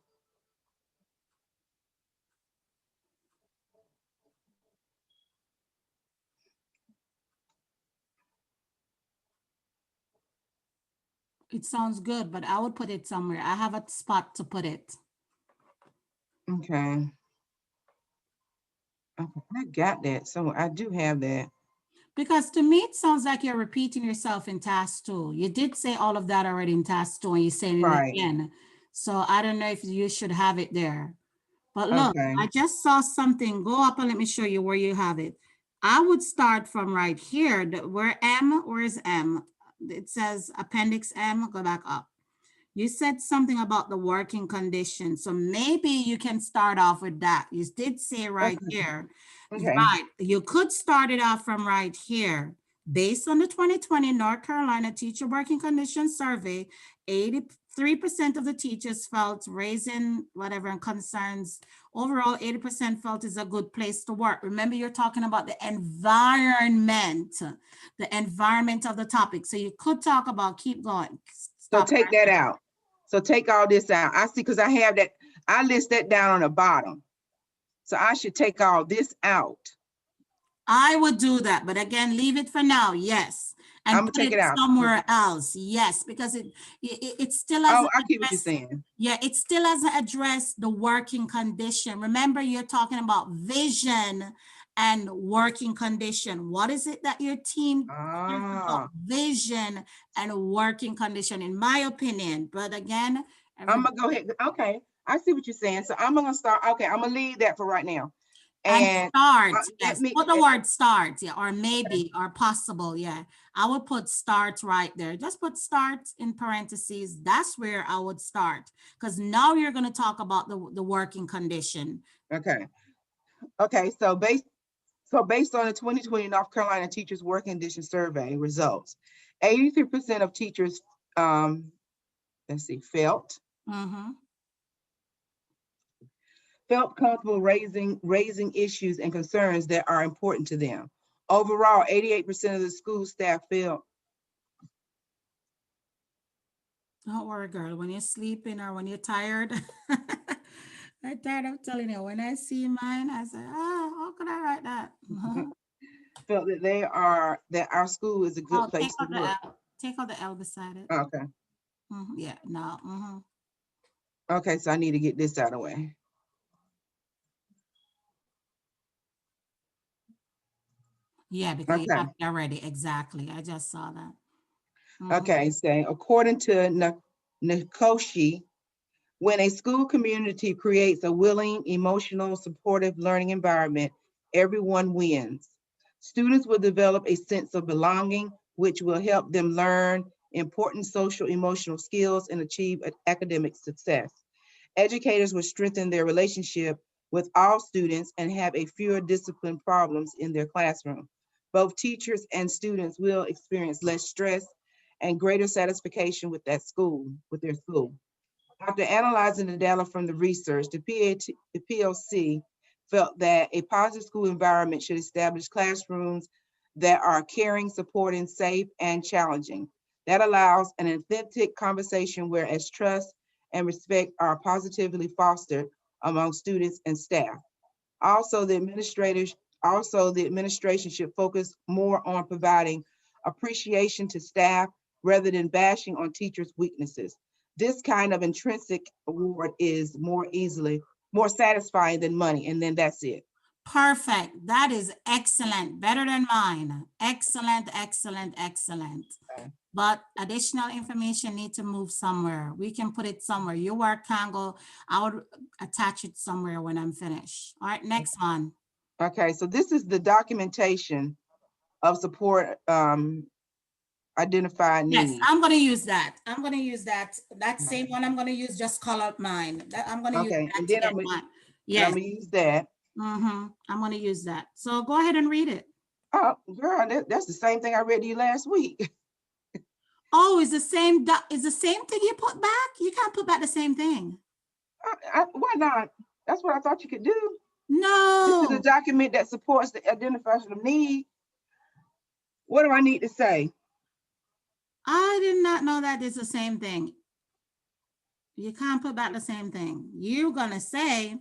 It sounds good, but I would put it somewhere. I have a spot to put it. Okay. I got that. So I do have that. Because to me, it sounds like you're repeating yourself in task 2. You did say all of that already in task 2 and you're saying it again. So I don't know if you should have it there. But look, Okay. I just saw something. Go up and let me show you where you have it. I would start from right here. Where is M? It says Appendix M. Go back up. You said something about the working conditions. So maybe you can start off with that. You did say right here. Okay. Right. You could start it off from right here. Based on the 2020 North Carolina Teacher Working Conditions Survey, 83% of the teachers felt raising whatever concerns. Overall, 80% felt is a good place to work. Remember, you're talking about the environment of the topic. So you could talk about, keep going. So take that out. So take all this out. I see, because I have that, I list that down on the bottom. So I should take all this out. I would do that, but again, leave it for now. Yes. And I'm gonna take it out somewhere else. Yes, because it still has. Oh, I get what you're saying. Yeah, it still hasn't addressed the working condition. Remember, you're talking about vision and working condition. What is it that your team about vision and working condition, in my opinion? But again, I'm gonna go ahead. Okay, I see what you're saying. So I'm gonna start. Okay, I'm gonna leave that for right now. And start, yes, put the word start, yeah, or maybe, or possible, yeah. I would put start right there. Just put start in parentheses. That's where I would start, because now you're going to talk about the working condition. Okay. Okay, so based on the 2020 North Carolina Teachers Working Condition Survey results, 83% of teachers, felt comfortable raising issues and concerns that are important to them. Overall, 88% of the school staff felt. Don't worry, girl. When you're sleeping or when you're tired, I'm tired of telling you. When I see mine, I say, how could I write that? Felt that our school is a good place to work. Take out the L beside it. Okay. Yeah, no. Okay, so I need to get this out of the way. Yeah, because you have it already. Exactly. I just saw that. Okay, saying according to Nkoshi, When a school community creates a willing, emotional, supportive learning environment, everyone wins. Students will develop a sense of belonging, which will help them learn important social emotional skills and achieve academic success. Educators will strengthen their relationship with all students and have a fewer discipline problems in their classroom. Both teachers and students will experience less stress and greater satisfaction with with their school. After analyzing the data from the research, the PLC felt that a positive school environment should establish classrooms that are caring, supporting, safe, and challenging. That allows an authentic conversation whereas trust and respect are positively fostered among students and staff. Also, the administration should focus more on providing appreciation to staff rather than bashing on teachers' weaknesses. This kind of intrinsic award is more satisfying than money, and then that's it. Perfect. That is excellent. Better than mine. Excellent, excellent, excellent. Okay. But additional information need to move somewhere. We can put it somewhere. Your work can go, I would attach it somewhere when I'm finished. All right, next one. Okay, so this is the documentation of support identified Yes, needs. I'm gonna use that. I'm gonna use that. That same one I'm gonna use, just call out mine. I'm gonna use Okay, that and to then get I'm mine. gonna Yes, use that. I'm gonna use that. So go ahead and read it. Oh, girl, that's the same thing I read to you last week. Oh, is the same thing you put back? You can't put back the same thing. Why not? That's what I thought you could do. This is a No, document that supports the identification of need. What do I need to say? I did not know that it's the same thing. You can't put back the same thing. You're gonna say,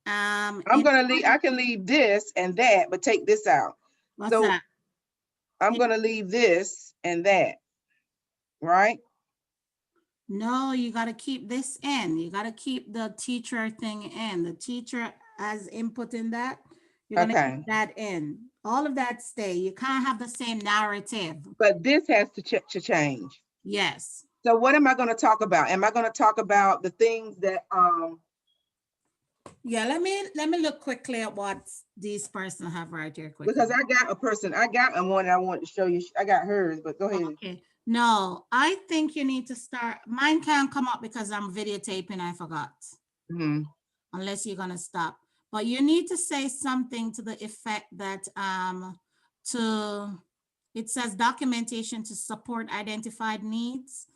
I'm gonna leave. I can leave this and that, but take this out. what's So that? I'm gonna leave this and that, right? No, you got to keep this in. You got to keep the teacher thing in. The teacher has input in that. You're going to Okay. keep that in. All of that stay. You can't have the same narrative. But this has to change. Yes. So what am I going to talk about? Am I going to talk about the things that Yeah, let me look quickly at what these persons have right here quickly. because I got one that I want to show you. I got hers, but go ahead. Okay. No, I think you need to start. Mine can't come up because I'm videotaping. I forgot. Unless you're gonna stop. But you need to say something to the effect that it says documentation to support identified needs.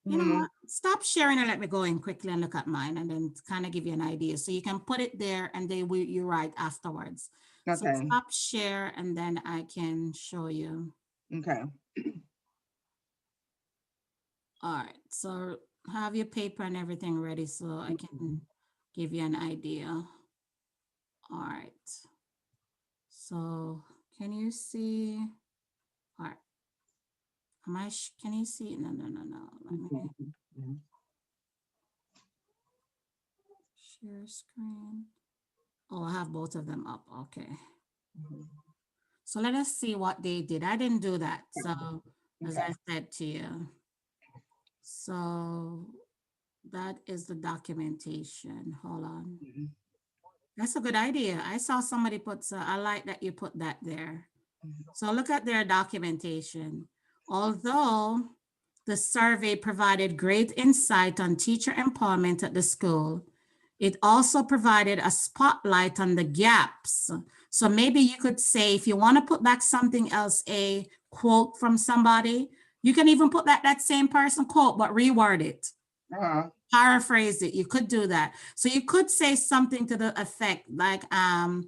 You know what? Stop sharing and let me go in quickly and look at mine and then kind of give you an idea. So you can put it there and then you write afterwards. Okay. So stop share and then I can show you. Okay. All right. So have your paper and everything ready so I can give you an idea. All right. So can you see? All right. Can you see? No. Let me share screen. Oh, I have both of them up. Okay. So let us see what they did. I didn't do that. So as I said to you. So that is the documentation. Hold on. That's a good idea. I saw somebody put, so I like that you put that there. So look at their documentation. Although the survey provided great insight on teacher empowerment at the school, it also provided a spotlight on the gaps. So maybe you could say, if you want to put back something else, a quote from somebody, you can even put back that same person quote, but reword it. Paraphrase it. You could do that. So you could say something to the effect like in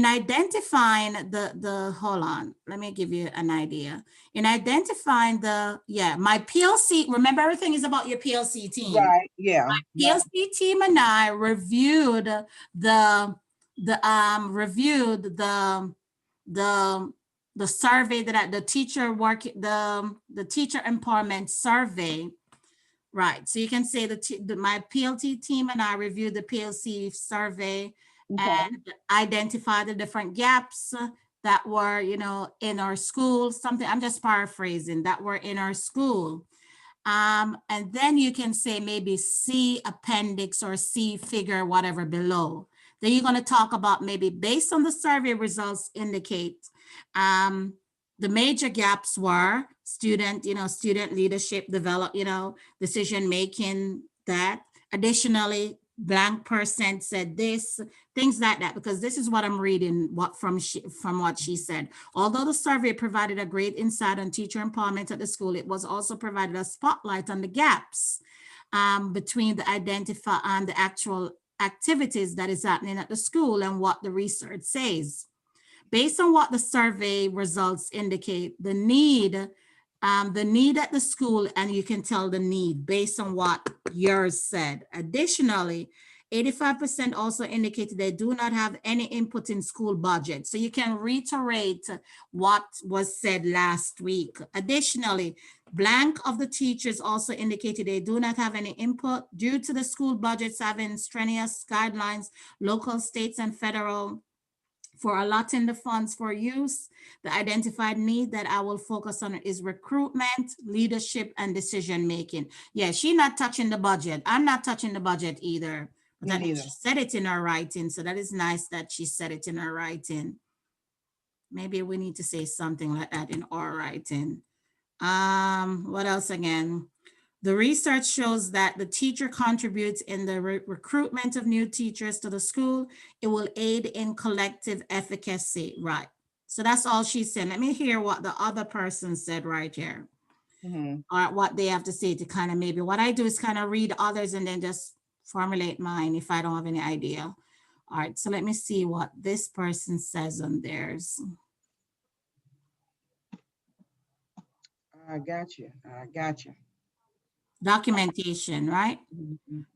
identifying hold on, let me give you an idea. In identifying my PLC, remember everything is about your PLC team. Right, yeah. My PLC team and I reviewed the survey that the teacher empowerment survey. Right. So you can say my PLT team and I reviewed the PLC survey and identify the different gaps that were, in our school, something, I'm just paraphrasing, that were in our school. And then you can say maybe C appendix or C figure, whatever below. Then you're going to talk about maybe based on the survey results indicate the major gaps were student leadership, decision making, that. Additionally, blank percent said this, things like that, because this is what I'm reading from what she said. Although the survey provided a great insight on teacher empowerment at the school, it was also provided a spotlight on the gaps between the identify and the actual activities that is happening at the school and what the research says. Based on what the survey results indicate, the need at the school, and you can tell the need based on what yours said. Additionally, 85% also indicated they do not have any input in school budget. So you can reiterate what was said last week. Additionally, blank of the teachers also indicated they do not have any input due to the school budgets having strenuous guidelines, local, states, and federal, for allotting the funds for use. The identified need that I will focus on is recruitment, leadership, and decision-making. Yeah, she's not touching the budget. I'm not touching the budget either. But then she said it in her writing, so that is nice that she said it in her writing. Maybe we need to say something like that in our writing. What else again? The research shows that the teacher contributes in the recruitment of new teachers to the school. It will aid in collective efficacy, right? So that's all she said. Let me hear what the other person said right here. Or what they have to say to kind of maybe, what I do is kind of read others and then just formulate mine if I don't have any idea. All right, so let me see what this person says on theirs. I got you. Documentation, right?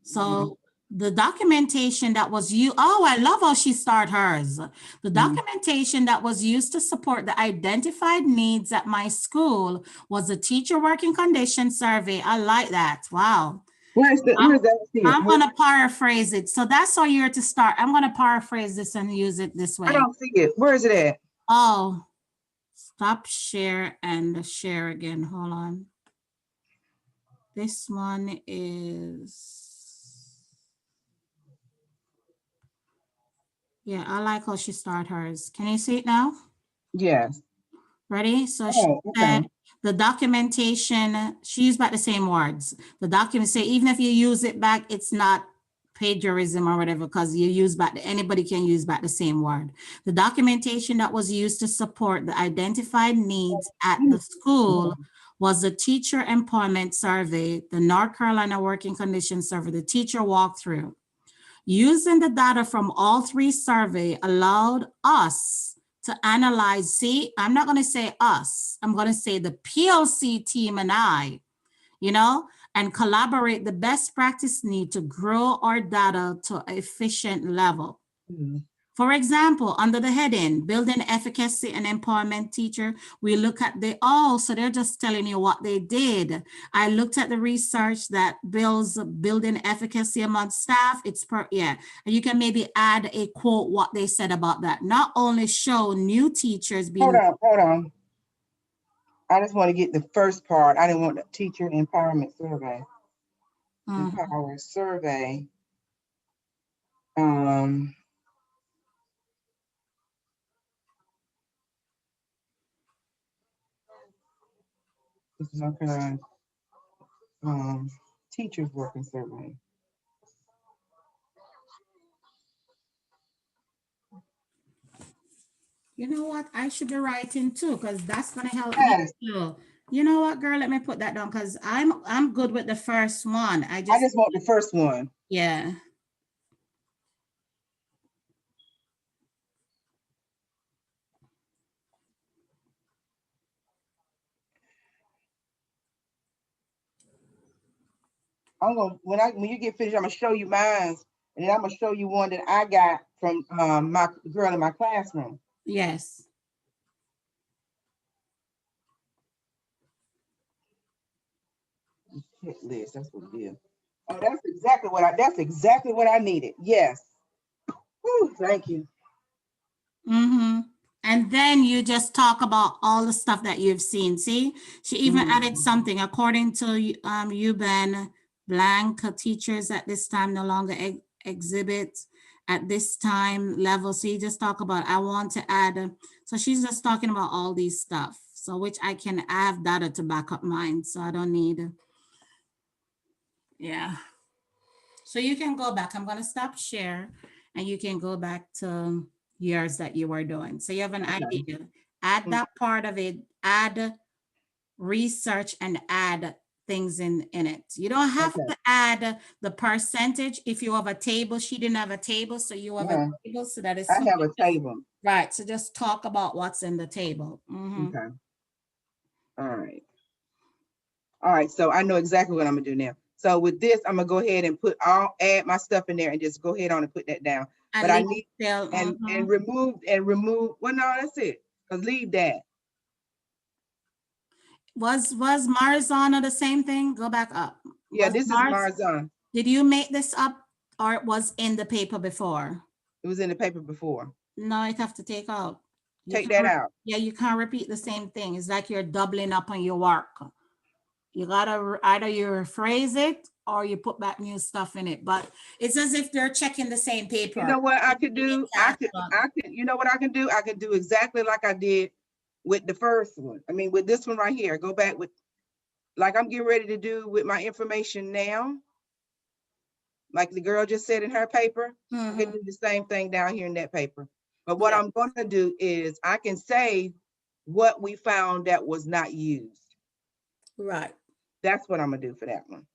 So the documentation that was used, oh, I love how she started hers. The documentation that was used to support the identified needs at my school was a teacher working condition survey. I like that. Wow. Where's that? I'm going to paraphrase it. So that's how you're to start. I'm going to paraphrase this and use it this way. I don't see it. Where is it at? Oh, stop share and share again. Hold on. This one is, yeah, I like how she started hers. Can you see it now? Yes. Ready? So she said the documentation, she used about the same words. The document say, even if you use it back, it's not plagiarism or whatever, because you use back, anybody can use back the same word. The documentation that was used to support the identified needs at the school was the teacher employment survey, the North Carolina working conditions survey, the teacher walkthrough. Using the data from all three surveys allowed us to analyze, see, I'm not gonna say us, I'm gonna say the PLC team and I, and collaborate the best practice need to grow our data to an efficient level. For example, under the heading, building efficacy and empowerment teacher, we look at so they're just telling you what they did. I looked at the research that builds building efficacy among staff. And you can maybe add a quote, what they said about that. Not only show new teachers being- Hold on. I just want to get the first part. I didn't want the teacher empowerment survey. Empower survey. This is okay. Teachers working survey. You know what? I should be writing too, because that's gonna help me too. You know what, girl? Let me put that down because I'm good with the first one. I just want the first one. Yeah. I'm gonna when you get finished, I'm gonna show you mine, and then I'm gonna show you one that I got from my girl in my classroom. Yes. Hit list. That's what it is. Oh, that's exactly what I needed. Yes. Whew, thank you. And then you just talk about all the stuff that you've seen. See, she even Mhm. added something according to Euban blank teachers at this time no longer exhibit at this time level. So you just talk about, I want to add. So she's just talking about all these stuff. So which I have data to back up mine. So I don't need, yeah. So you can go back. I'm going to stop share and you can go back to yours that you were doing. So you have an Okay. idea. Add that part of it, add research and add things in it. You don't have Okay. to add the percentage if you have a table. She didn't have a table, so you have a Uh-huh. table so that is I have a table. right. So just talk about what's in the table. Mhm. Okay. All right. All right. So I know exactly what I'm gonna do now. So with this, I'm gonna go ahead and add my stuff in there and just go ahead on and put that down. And But I leave need still, and remove. Well, no, that's it. Cause leave that. Was Marzana the same thing? Go back up. Yeah, Was this is Marzon. Did you make this up or it was in the paper before? It was in the paper before. No, it have to take out. You Take that can't, out. yeah, you can't repeat the same thing. It's like you're doubling up on your work. You gotta either you rephrase it or you put back new stuff in it. But it's as if they're checking the same paper. You know what I could do? You know what I can do? I can do exactly like I did with the first one. I mean, with this one right here, go back with, like I'm getting ready to do with my information now. Like the girl just said in her paper, I can do the same thing down here in that paper. But what I'm gonna do is I can say what we found that was not used. Right. That's what I'm gonna do for that one.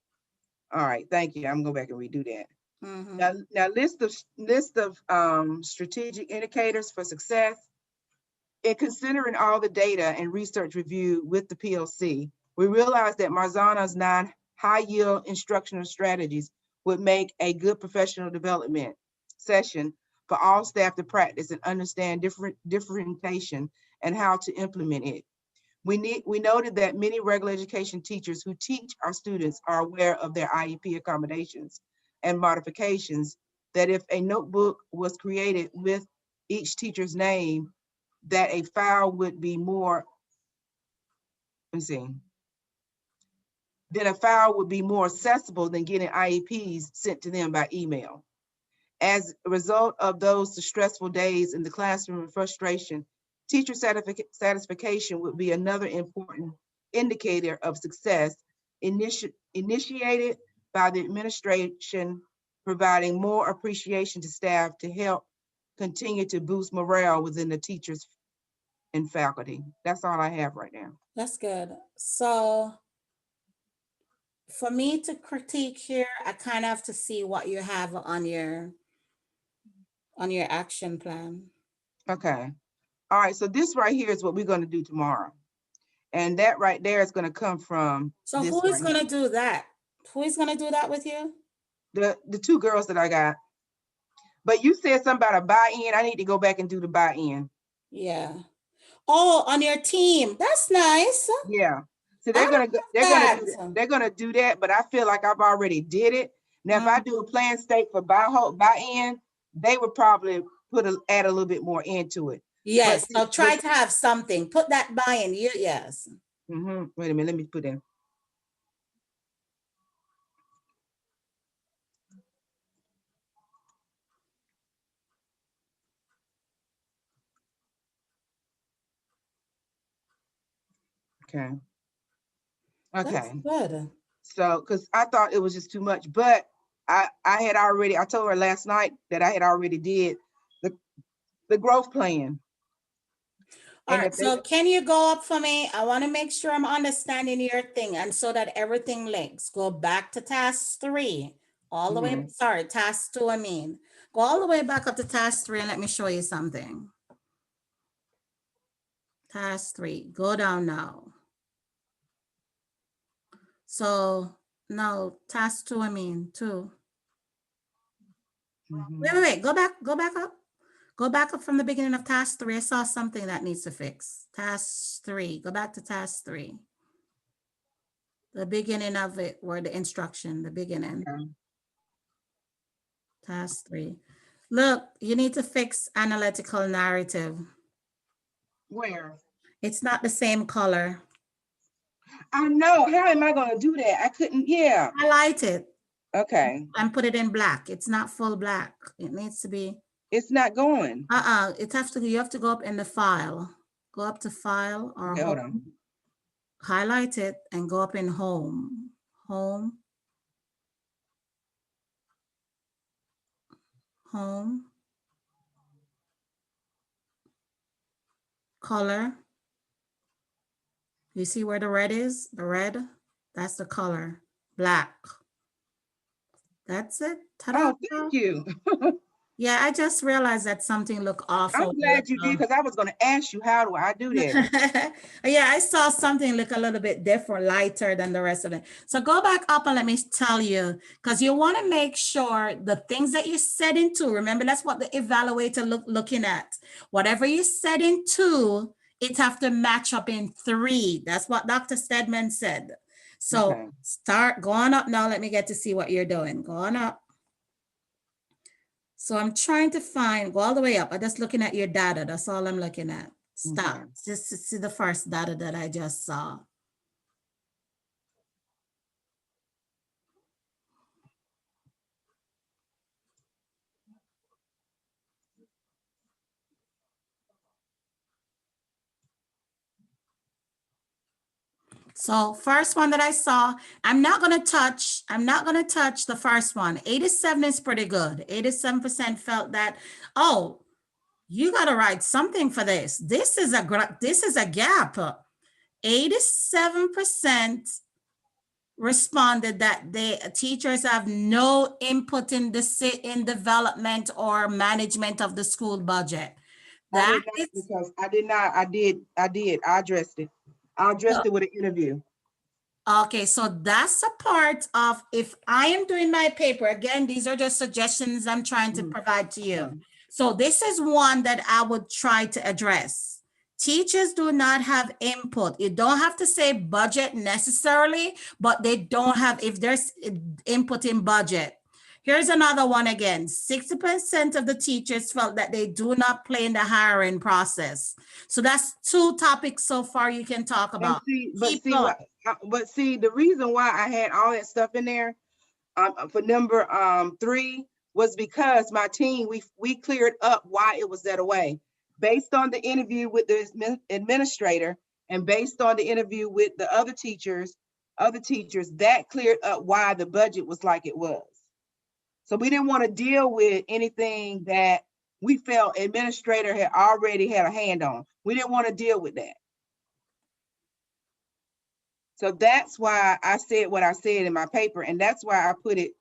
All right, thank you. I'm gonna go back and redo that. Now list of strategic indicators for success. In considering all the data and research review with the PLC, we realized that Marzana's 9 high-yield instructional strategies would make a good professional development session for all staff to practice and understand differentiation and how to implement it. We noted that many regular education teachers who teach our students are aware of their IEP accommodations and modifications, that if a notebook was created with each teacher's name, that a file would be more, let me see, then a file would be more accessible than getting IEPs sent to them by email. As a result of those stressful days in the classroom and frustration, teacher satisfaction would be another important indicator of success, initiated by the administration, providing more appreciation to staff to help continue to boost morale within the teachers and faculty. That's all I have right now. That's good. So for me to critique here, I kind of have to see what you have on your action plan. Okay. All right. So this right here is what we're going to do tomorrow. And that right there is going to come from. So who is going to do that? Who is going to do that with you? The two girls that I got. But you said something about a buy-in. I need to go back and do the buy-in. Yeah. Oh, on your team. That's nice. Yeah. So they're gonna do that, but I feel like I've already did it. Now, if I do a plan state for buy-in, they would probably add a little bit more into it. Yes. So try to have something. Put that buy-in. Yes. Wait a minute. Let me put in. Okay. That's good. So, because I thought it was just too much, but I told her last night that I had already did the growth plan. All right, so can you go up for me? I want to make sure I'm understanding your thing and so that everything links. Go back to task 3, all the way, sorry, task 2, I mean. Go all the way back up to task 3 and let me show you something. Task 3, go down now. So, no, task 2, I mean, 2. Wait, go back up. Go back up from the beginning of task 3. I saw something that needs to fix. Task 3, go back to task 3. The beginning of it, where the instruction, the beginning. Task 3. Look, you need to fix analytical narrative. Where? It's not the same color. I know. How am I gonna do that? I couldn't. Yeah. Highlight it Okay. and put it in black. It's not full black. It needs to be, It's not going. you have to go up in the file. Go up to file or Okay, hold on. home. Highlight it and go up in home. Home. Home. Color. You see where the red is? The red? That's the color. Black. That's it. Ta-da. Oh, thank you. Yeah, I just realized that something looked awful. I'm glad you did because I was gonna ask you how do I do that? Yeah, I saw something look a little bit different, lighter than the rest of it. So go back up and let me tell you, because you want to make sure the things that you set into, remember that's what the evaluator looking at. Whatever you set into, it have to match up in 3. That's what Dr. Stedman said. So Okay. start going up now. Let me get to see what you're doing. Go on up. So I'm trying to find, go all the way up. I'm just looking at your data. That's all I'm looking at. Stop. Okay. Just to see the first data that I just saw. So first one that I saw, I'm not going to touch the first one. 87 is pretty good. 87% felt that, oh, you got to write something for this. This is a gap. 87% responded that teachers have no input in in development or management of the school budget. I That did not is because I did not. I did. I addressed it. I addressed it with an interview. okay. So that's a part of, if I am doing my paper, again, these are just suggestions I'm trying to provide to you. Okay. So this is one that I would try to address. Teachers do not have input. You don't have to say budget necessarily, but they don't have, if there's input in budget. Here's another one again. 60% of the teachers felt that they do not play in the hiring process. So that's 2 topics so far you can talk And about. see, Keep going. but see, the reason why I had all that stuff in there for number 3 was because my team, we cleared up why it was that way. Based on the interview with the administrator and based on the interview with the other teachers, that cleared up why the budget was like it was. So we didn't want to deal with anything that we felt administrator had already had a hand on. We didn't want to deal with that. So that's why I said what I said in my paper, and that's why I put it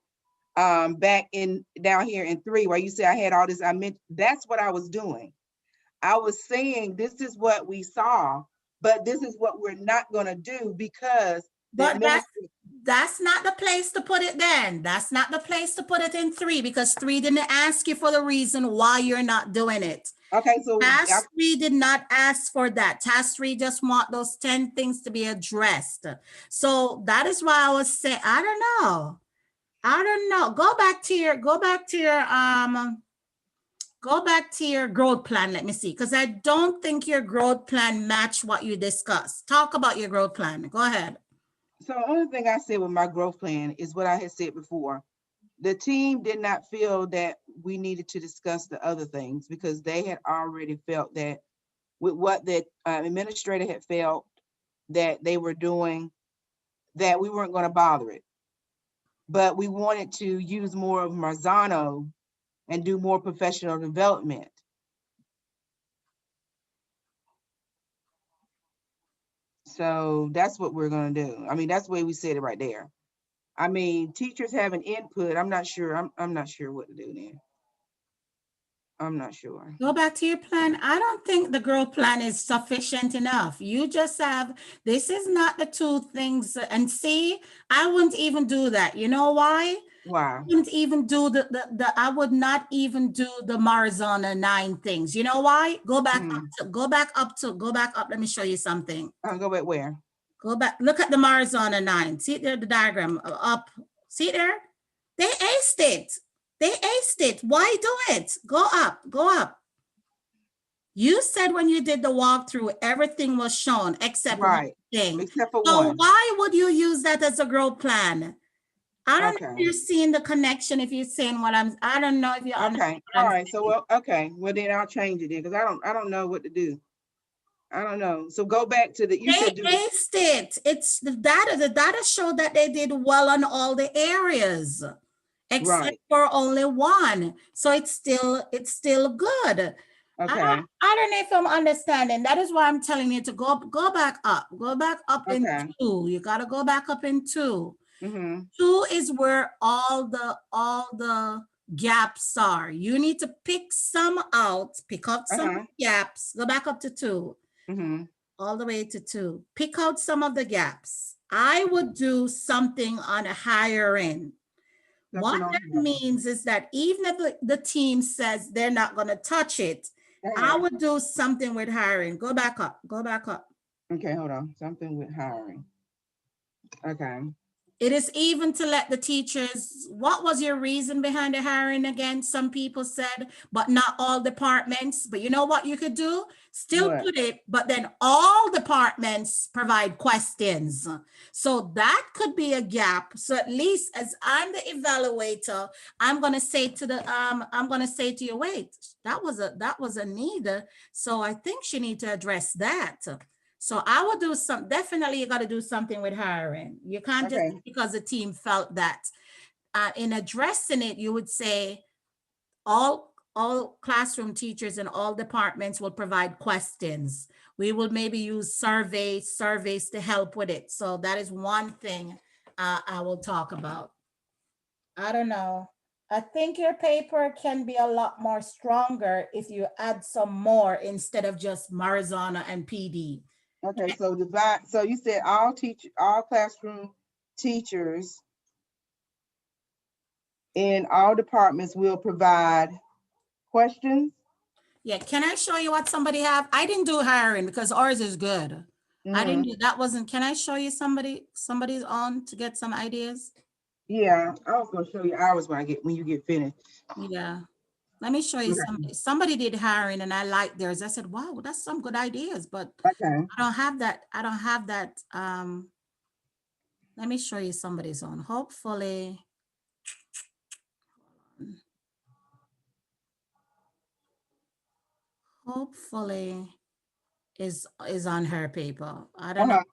back in down here in 3, where you say I had all this. I meant that's what I was doing. I was saying this is what we saw, but this is what we're not going to do because But that's not the place to put it then. That's not the place to put it in 3 because 3 didn't ask you for the reason why you're not doing it. Okay, so Task 3 did not ask for that. Task 3 just want those 10 things to be addressed. So that is why I was saying, I don't know. Go back to your growth plan. Let me see, because I don't think your growth plan matched what you discussed. Talk about your growth plan. Go ahead. So the only thing I said with my growth plan is what I had said before. The team did not feel that we needed to discuss the other things because they had already felt that with what the administrator had felt that they were doing, that we weren't going to bother it. But we wanted to use more of Marzano and do more professional development. So that's what we're going to do. I mean, that's the way we said it right there. I mean, teachers have an input. I'm not sure. I'm not sure what to do then. I'm not sure. Go back to your plan. I don't think the growth plan is sufficient enough. You just have, this is not the 2 things. And see, I wouldn't even do that. You know why? Why? I wouldn't even do I would not even do the Marzana 9 things. You know why? Go back up. Let me show you something. Go back where? Go back. Look at the Marzana 9. See there, the diagram up. See there? They aced it. Why do it? Go up. You said when you did the walkthrough, everything was shown except one Right, thing. except for So one. why would you use that as a growth plan? I don't know if Okay. you're seeing the connection, if you're saying I don't know if you understand Okay, what all I'm right, so, saying. well, okay, well, then I'll change it then, because I don't know what to do. I don't know. So go back to the, you said do, They state, it's the data showed that they did well on all the areas, except right, for only one. So it's still good. okay, I don't know if I'm understanding. That is why I'm telling you to go back up. Go back up in okay. 2. You got to go back up in 2. Mm-hmm, 2 is where all the gaps are. You need to pick some out, pick out some uh-huh, gaps. Go back up to 2, mm-hmm. all the way to 2. Pick out some of the gaps. I would do something on a higher end. What Something on that here. means is that even if the team says they're not going to touch it, I Uh-huh. would do something with hiring. Go back up. Go back up. Okay, hold on, something with hiring. Okay, It is even to let the teachers, what was your reason behind the hiring again? Some people said, but not all departments. But you know what you could do? Still what? put it, but then all departments provide questions. So that could be a gap. So at least as I'm the evaluator, I'm gonna say to you, wait, that was a need. So I think she need to address that. So I would do definitely you got to do something with hiring. You can't just, Okay, because the team felt that. In addressing it, you would say all classroom teachers in all departments will provide questions. We will maybe use surveys to help with it. So that is one thing I will talk about. I don't know. I think your paper can be a lot more stronger if you add some more instead of just Marizana and PD. okay, so divide, so you said all classroom teachers in all departments will provide questions? Yeah, can I show you what somebody have? I didn't do hiring because ours is good. I didn't Mm-hmm. do, that wasn't, can I show you somebody's on to get some ideas? Yeah, I was gonna show you ours when you get finished. Yeah. Let me show you Okay, somebody did hiring and I liked theirs. I said, wow, that's some good ideas, but okay, I don't have that. I don't have that. Let me show you somebody's on. Hopefully is on her paper. I don't know. uh-huh,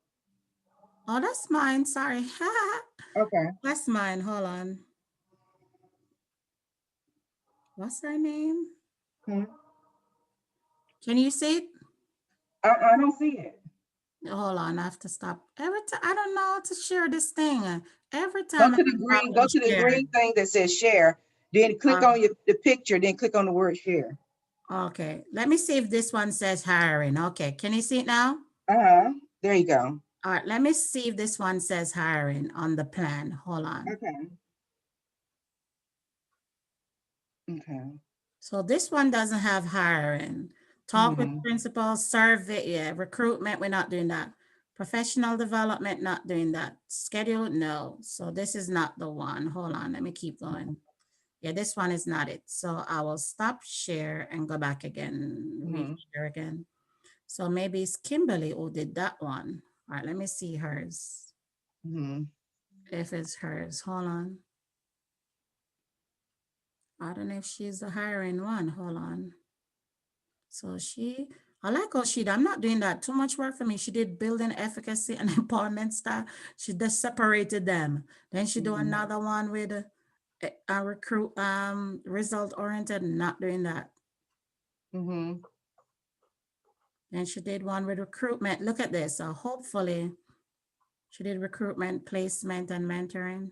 Oh, that's mine. Sorry. okay. That's mine. Hold on. What's her name? Hmm. Can you see it? I don't see it. Hold on, I have to stop. Every time I don't know how to share this thing. Every Go time I to the stop green, go and to the share. green thing that says share, then click Uh, on the picture, then click on the word share. okay, let me see if this one says hiring. Okay, can you see it now? Uh-huh, there you go. All right, let me see if this one says hiring on the plan. Hold on. Okay, okay. So this one doesn't have hiring. Talk with Mm-hmm. principals, survey, yeah, recruitment, we're not doing that. Professional development, not doing that. Schedule, no. So this is not the one. Hold on, let me keep going. Yeah, this one is not it. So I will stop share and go back again, Mm-hmm. reshare again. So maybe it's Kimberly who did that one. All right, let me see hers. Mm-hmm. If it's hers, hold on. I don't know if she's the hiring one. Hold on. So I like how I'm not doing that. Too much work for me. She did building efficacy and empowerment stuff. She just separated them. Then she do Mm-hmm. another one with a recruit, result oriented, not doing that. Mm-hmm. And she did one with recruitment. Look at this. So hopefully she did recruitment, placement, and mentoring.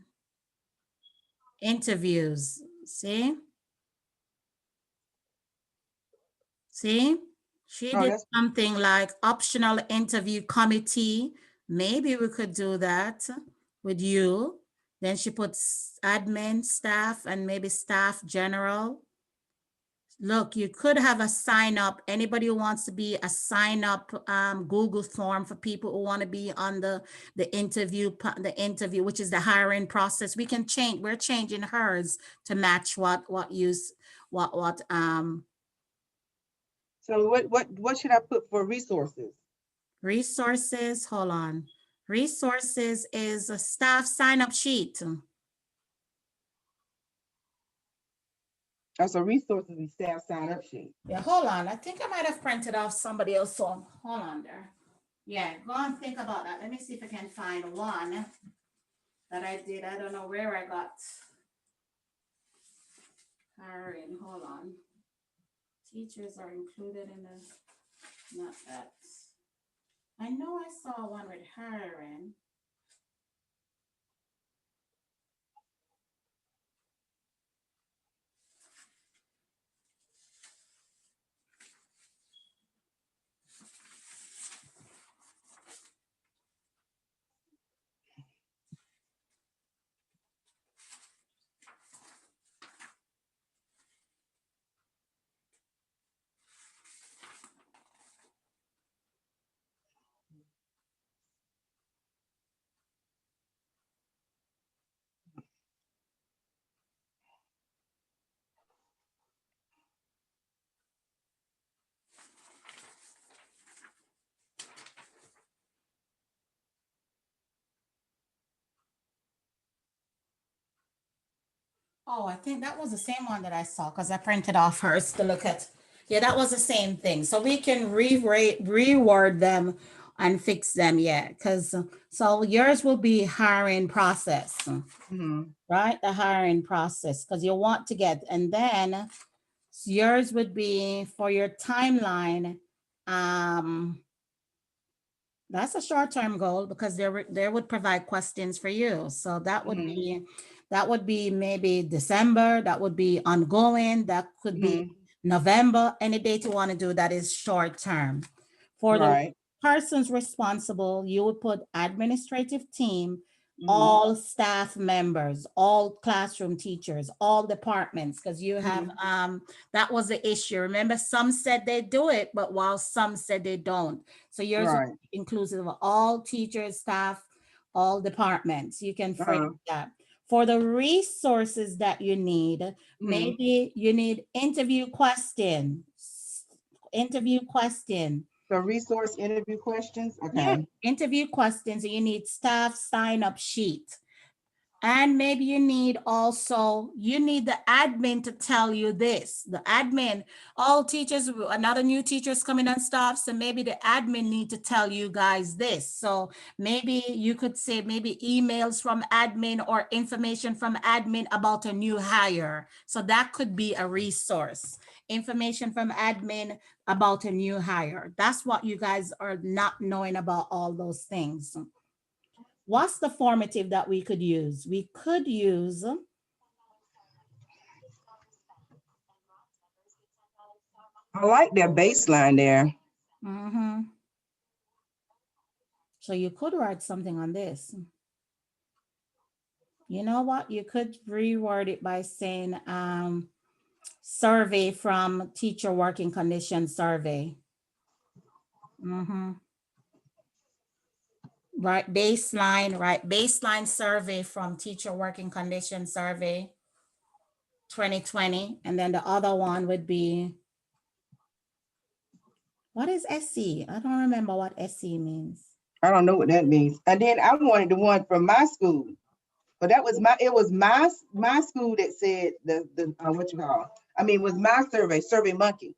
Interviews. See? See? She Oh, did that's, something like optional interview committee. Maybe we could do that with you. Then she puts admin staff and maybe staff general. Look, you could have a sign up. Anybody who wants to be a sign up Google form for people who want to be on the interview, which is the hiring process. We can change. We're changing hers to match what So what should I put for resources? Resources, hold on. Resources is a staff sign-up sheet. That's a resources and staff sign up sheet. Yeah, hold on. I think I might have printed off somebody else's one. Hold on there. Yeah, go and think about that. Let me see if I can find one that I did. I don't know where I got. Hiring, hold on. Teachers are included in the, not that. I know I saw one with hiring. Oh, I think that was the same one that I saw because I printed off hers to look at. Yeah, that was the same thing. So we can reword them and fix them. Yeah, because so yours will be hiring process, Mhm. right? The hiring process because you want to get, and then yours would be for your timeline. That's a short-term goal because they would provide questions for you. So that would Mhm. be maybe December, that would be ongoing, that could be Mhm. November, any date you want to do that is short-term. For the Right. persons responsible, you would put administrative team, Mhm. all staff members, all classroom teachers, all departments, because you have that was the issue. Remember, some said they do it, but while some said they don't. So yours would Right. be inclusive of all teachers, staff, all departments. You can Uh-huh. frame that. For the resources that you need, Mhm. maybe you need interview question. So resource interview questions. Yeah, Okay. interview questions. You need staff sign up sheet. And maybe you need the admin to tell you this. The admin, all teachers, another new teachers coming on staff. So maybe the admin need to tell you guys this. So maybe you could say maybe emails from admin or information from admin about a new hire. So that could be a resource. Information from admin about a new hire. That's what you guys are not knowing about all those things. What's the formative that we could use? We could use, I like their baseline there. so you could write something on this. You know what? You could reword it by saying survey from teacher working conditions survey. Right, baseline survey from teacher working conditions survey 2020. And then the other one would be, what is SC? I don't remember what SC means. I don't know what that means. And then I wanted the one from my school, but it was my school that said the what you call. I mean, it was my Survey Monkey.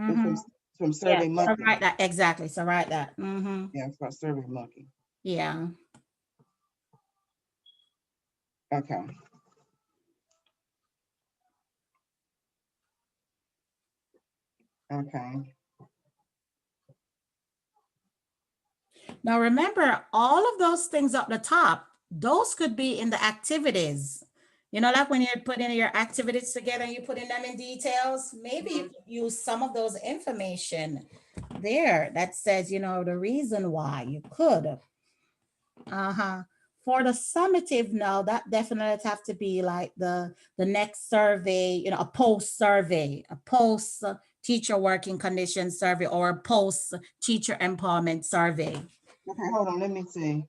It's from Yeah, Survey so Monkey. write that exactly. So write that. Yeah, it's from Survey Monkey. Yeah. Okay. Okay. Now remember, all of those things up the top, those could be in the activities. You know, like when you're putting your activities together and you put in them in details, maybe you could use some of those information there that says, you know, the reason why you could. For the summative, no, that definitely have to be like the next survey, you know, a post survey, a post teacher working conditions survey, or a post teacher empowerment survey. Okay, hold on. Let me see.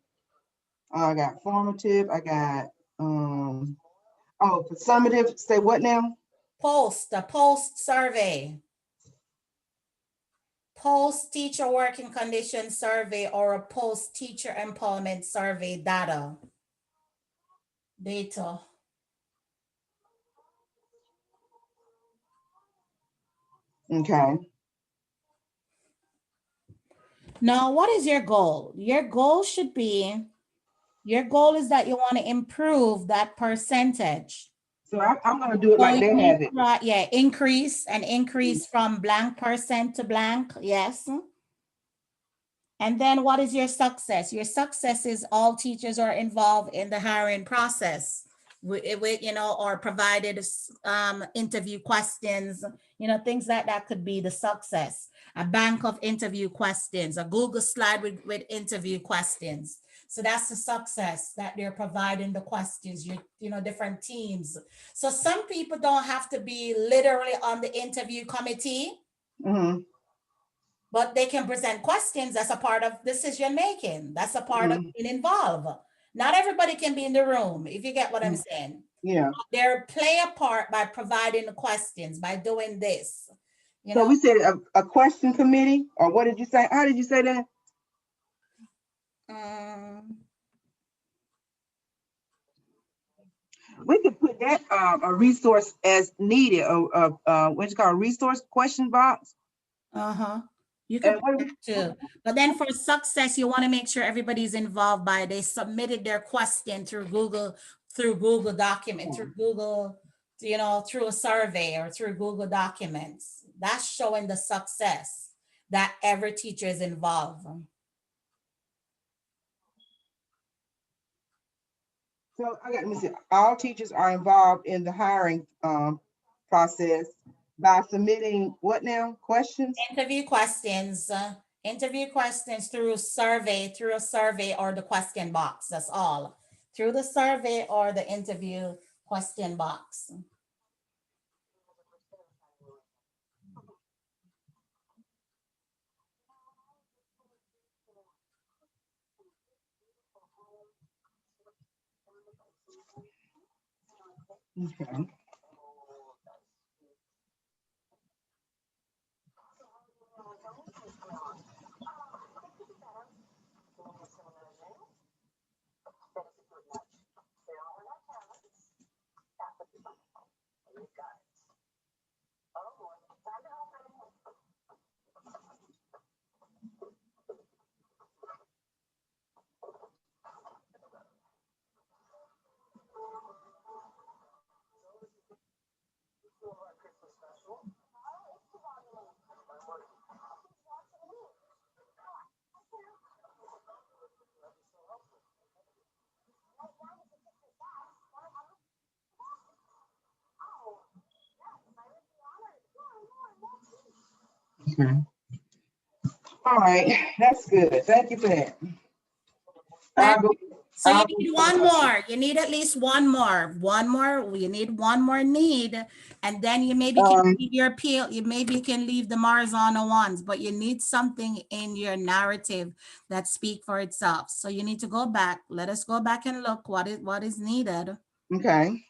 I got formative. I got for summative. Say what now? A post survey. Post teacher working condition survey or a post teacher employment survey data. Okay. Now, what is your goal? Your goal should be, your goal is that you want to improve that percentage. So I'm gonna do it So like you they need have it. to write, yeah, increase from blank percent to blank, yes. And then what is your success? Your success is all teachers are involved in the hiring process with you know, or provided interview questions, you know, things like that could be the success. A bank of interview questions, a Google slide with interview questions. So that's the success that they're providing the questions, you know, different teams. So some people don't have to be literally on the interview committee, Mhm, but they can present questions. That's a part of decision making. That's a part of mhm, being involved. Not everybody can be in the room, if you get what I'm mhm. saying. Yeah. They play a part by providing the questions, by doing this. You So know, we said a question committee, or what did you say? How did you say that? um, We could put that a resource as needed, what's called a resource question box. uh-huh. You And could put that too. But then for success, you want to make sure everybody's involved by they submitted their question through Google document, through Google, you know, through a survey or through Google Documents. That's showing the success that every teacher is involved. So let me see. All teachers are involved in the hiring process by submitting what now? Questions? Interview questions through a survey or the question box. That's all. Through the survey or the interview question box. Okay. Okay. All right, that's good. Thank you for that. I'll go, So you I'll need go- one more. You need at least one more. You need one more need. And then you maybe can um, leave your appeal. You maybe can leave the Marzano ones, but you need something in your narrative that speak for itself. So you need to go back. Let us go back and look what is needed. okay.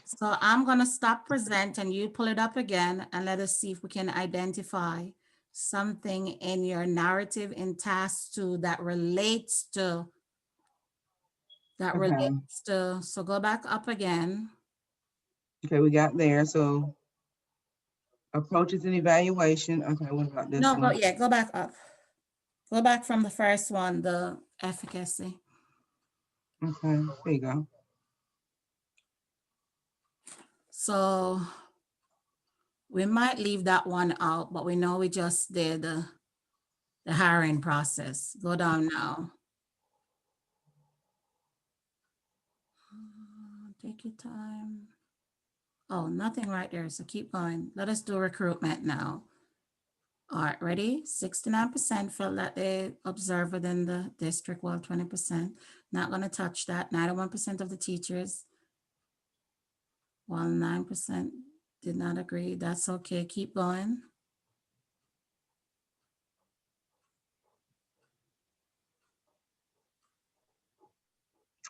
So I'm gonna stop present and you pull it up again and let us see if we can identify something in your narrative in task 2 that relates to Okay. so go back up again. Okay, we got there. So approaches and evaluation. Okay, what about this No, one? go back up. Go back from the first one, the efficacy. Okay, there you go. So we might leave that one out, but we know we just did the hiring process. Go down now. Take your time. Oh, nothing right there. So keep going. Let us do recruitment now. All right, ready? 69% felt that they observed within the district, well, 20%. Not going to touch that. 91% of the teachers, while 9% did not agree. That's okay. Keep going.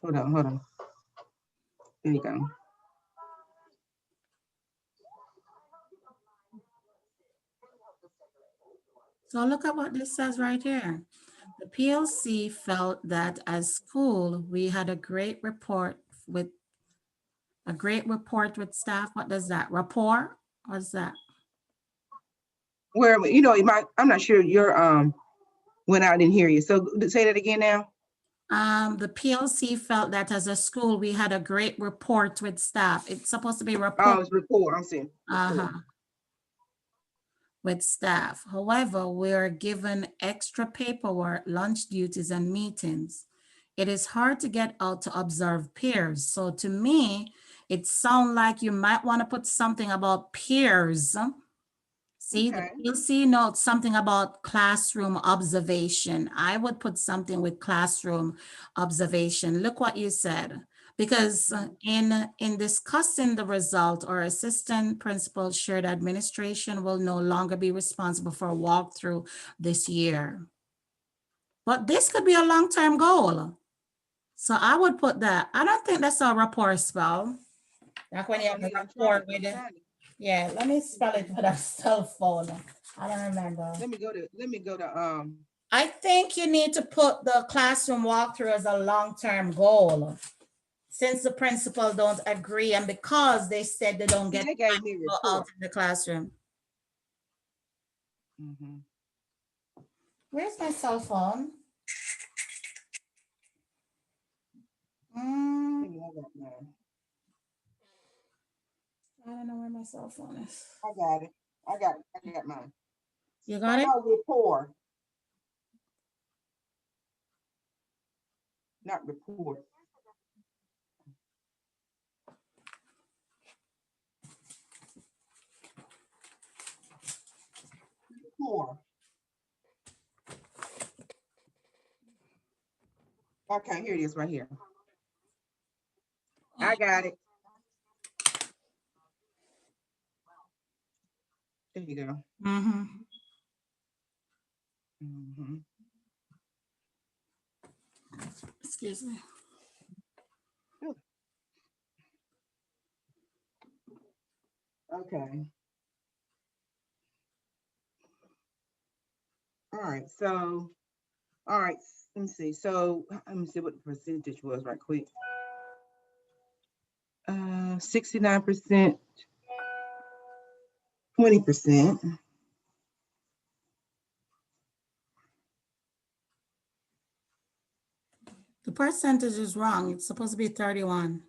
Hold on. There you go. So look at what this says right here. The PLC felt that as school, we had a great report with staff. What does that? Rapport? What's that? Where, you know, I'm not sure your, went out, I didn't hear you. So say that again now. The PLC felt that as a school, we had a great rapport with staff. It's supposed to be Oh, rapport. it's report, I'm saying. Uh-huh. With staff. However, we are given extra paperwork, lunch duties, and meetings. It is hard to get out to observe peers. So to me, it sounds like you might want to put something about peers. See, the Okay. PLC notes something about classroom observation. I would put something with classroom observation. Look what you said. Because in discussing the result, our assistant principal shared administration will no longer be responsible for a walkthrough this year. But this could be a long-term goal. So I would put that. I don't think that's a rapport spell. Like when you have a rapport with it. Yeah, let me spell it with a cell phone. I don't remember. Let me go to, I think you need to put the classroom walkthrough as a long-term goal. Since the principal don't agree and because they said they don't get they gave me to go out report. in the classroom. Mhm. Where's my cell phone? Mm, Maybe I got mine. I don't know where my cell phone is. I got it. I got mine. You got it? Rapport. Not report. Rapport. Okay, here it is right here. I got it. There you go. Mm-hmm. Mm-hmm. Excuse me. Okay. All right. So, all right. Let me see. So, let me see what the percentage was right quick. 69%, 20%. The percentage is wrong. It's supposed to be 31.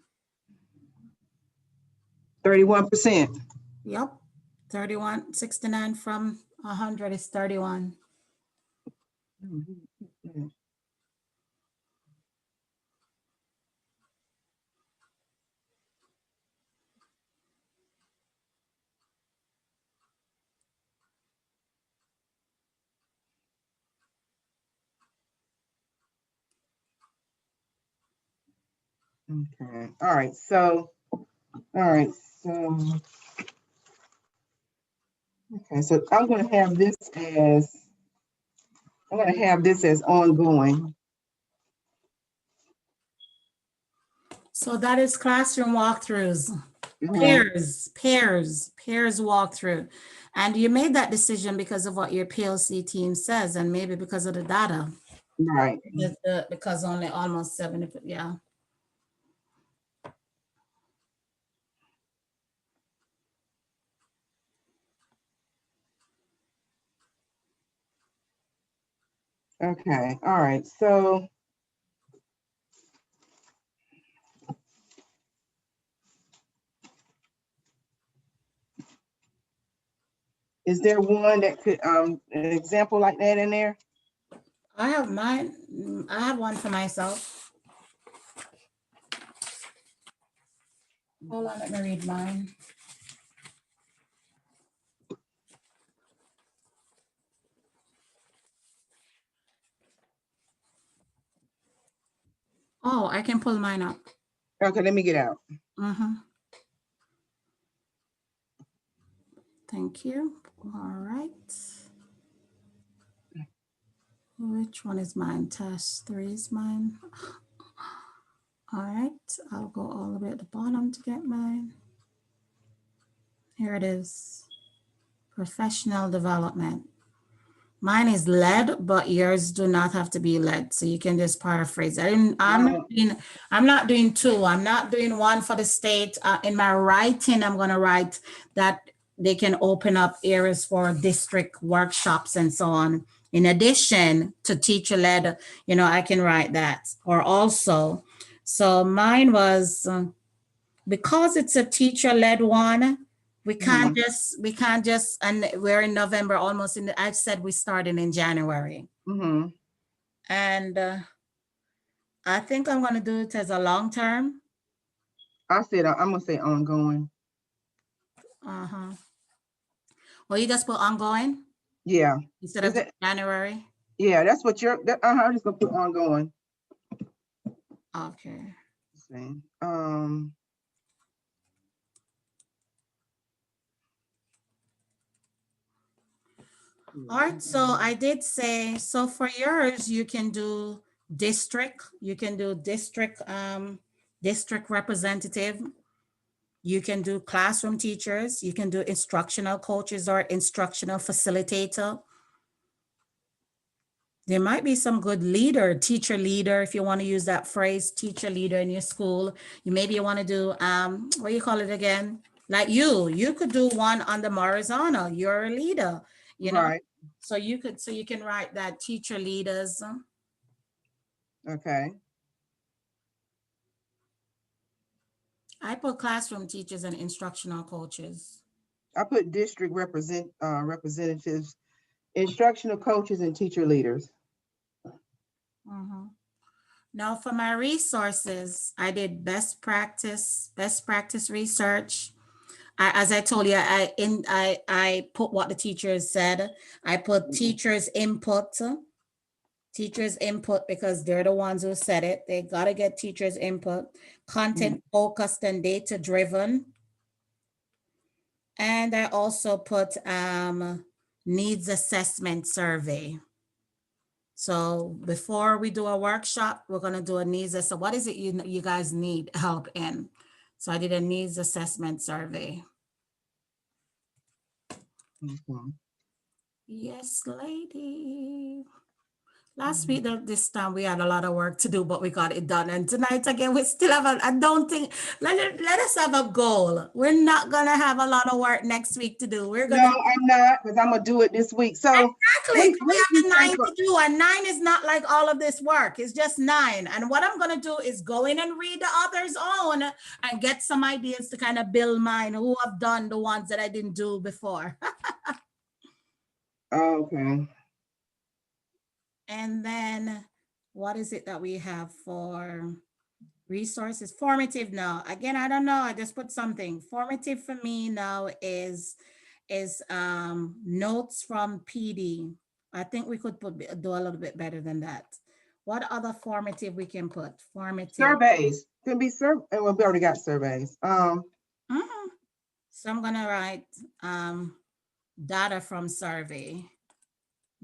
31%. Yep. 31, 69 from 100 is 31. Okay. All right. So, okay. So I'm going to have this as ongoing. So that is classroom walkthroughs, Mhm. pairs walkthrough. And you made that decision because of what your PLC team says, and maybe because of the data. Right. Because only almost 70, yeah. Okay. All right. So, is there one that could, an example like that in there? I have mine. I have one for myself. Hold on, let me read mine. Oh, I can pull mine up. Okay, let me get out. Thank you. All right. Which one is mine? Task 3 is mine. All right, I'll go all the way at the bottom to get mine. Here it is. Professional development. Mine is lead, but yours do not have to be lead. So you can just paraphrase. No. I'm not doing two. I'm not doing one for the state. In my writing, I'm gonna write that they can open up areas for district workshops and so on. In addition to teacher led, I can write that. Or also, so mine was because it's a teacher led one. Mhm. We can't just, and we're in November, almost in the, I said we started in January. Mhm. And I think I'm going to do it as a long term. I said I'm gonna say ongoing. Uh-huh. Well, you just put ongoing Yeah. instead Is of it? January. Yeah, that's what you're. I'm just gonna put ongoing. Okay. Let's see. All right. So I did say, so for yours, you can do district, district representative. You can do classroom teachers, you can do instructional coaches or instructional facilitator. There might be some good leader, teacher leader, if you want to use that phrase, teacher leader in your school. Maybe you want to do, what do you call it again? Like you could do one on the horizontal. You're a leader, you know? Right. So you can write that teacher leaders. Okay. I put classroom teachers and instructional coaches. I put district representatives, instructional coaches, and teacher leaders. Mhm. Now for my resources, I did best practice research. As I told you, I put what the teachers said. I put teachers input because they're the ones who said it. They got to get teachers input, Mhm. content focused and data driven. And I also put needs assessment survey. So before we do a workshop, we're going to do a needs assessment. What is it you guys need help in? So I did a needs assessment survey. Mhm. Yes, lady. Last Mhm. week, this time we had a lot of work to do, but we got it done. And tonight again, we still have I don't think, let us have a goal. We're not going to have a lot of work next week to do. We're going No, to I'm not, because I'm gonna do it this week. So exactly. We what do have you the think? 9 to do, and 9 is not like all of this work. It's just 9. And what I'm going to do is go in and read the author's own and get some ideas to kind of build mine who have done the ones that I didn't do before. Okay. And then what is it that we have for resources? Formative now. Again, I don't know. I just put something. Formative for me now is notes from PD. I think we could do a little bit better than that. What other formative we can put? Formative. Surveys can be well, we already got surveys. Mhm. So I'm gonna write data from survey.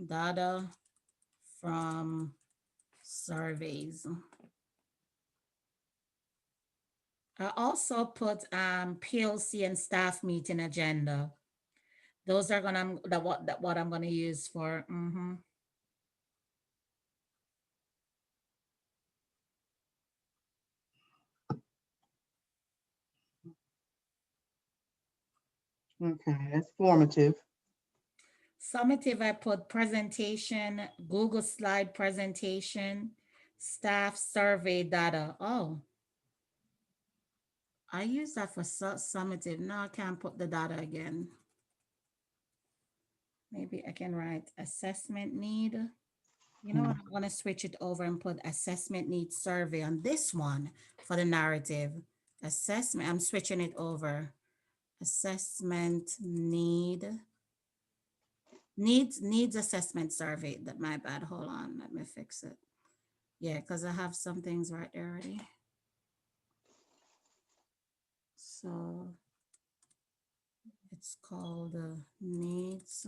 Data from surveys. I also put PLC and staff meeting agenda. Those are gonna what I'm gonna use for. Okay, that's formative. Summative, I put presentation, Google slide presentation, staff survey data. Oh, I use that for summative. Now I can't put the data again. Maybe I can write assessment need. You know what? I'm going to switch it over and put assessment need survey on this one for the narrative. Assessment, I'm switching it over. Assessment needs assessment survey. That my bad. Hold on, let me fix it. Yeah, because I have some things right there already. So it's called needs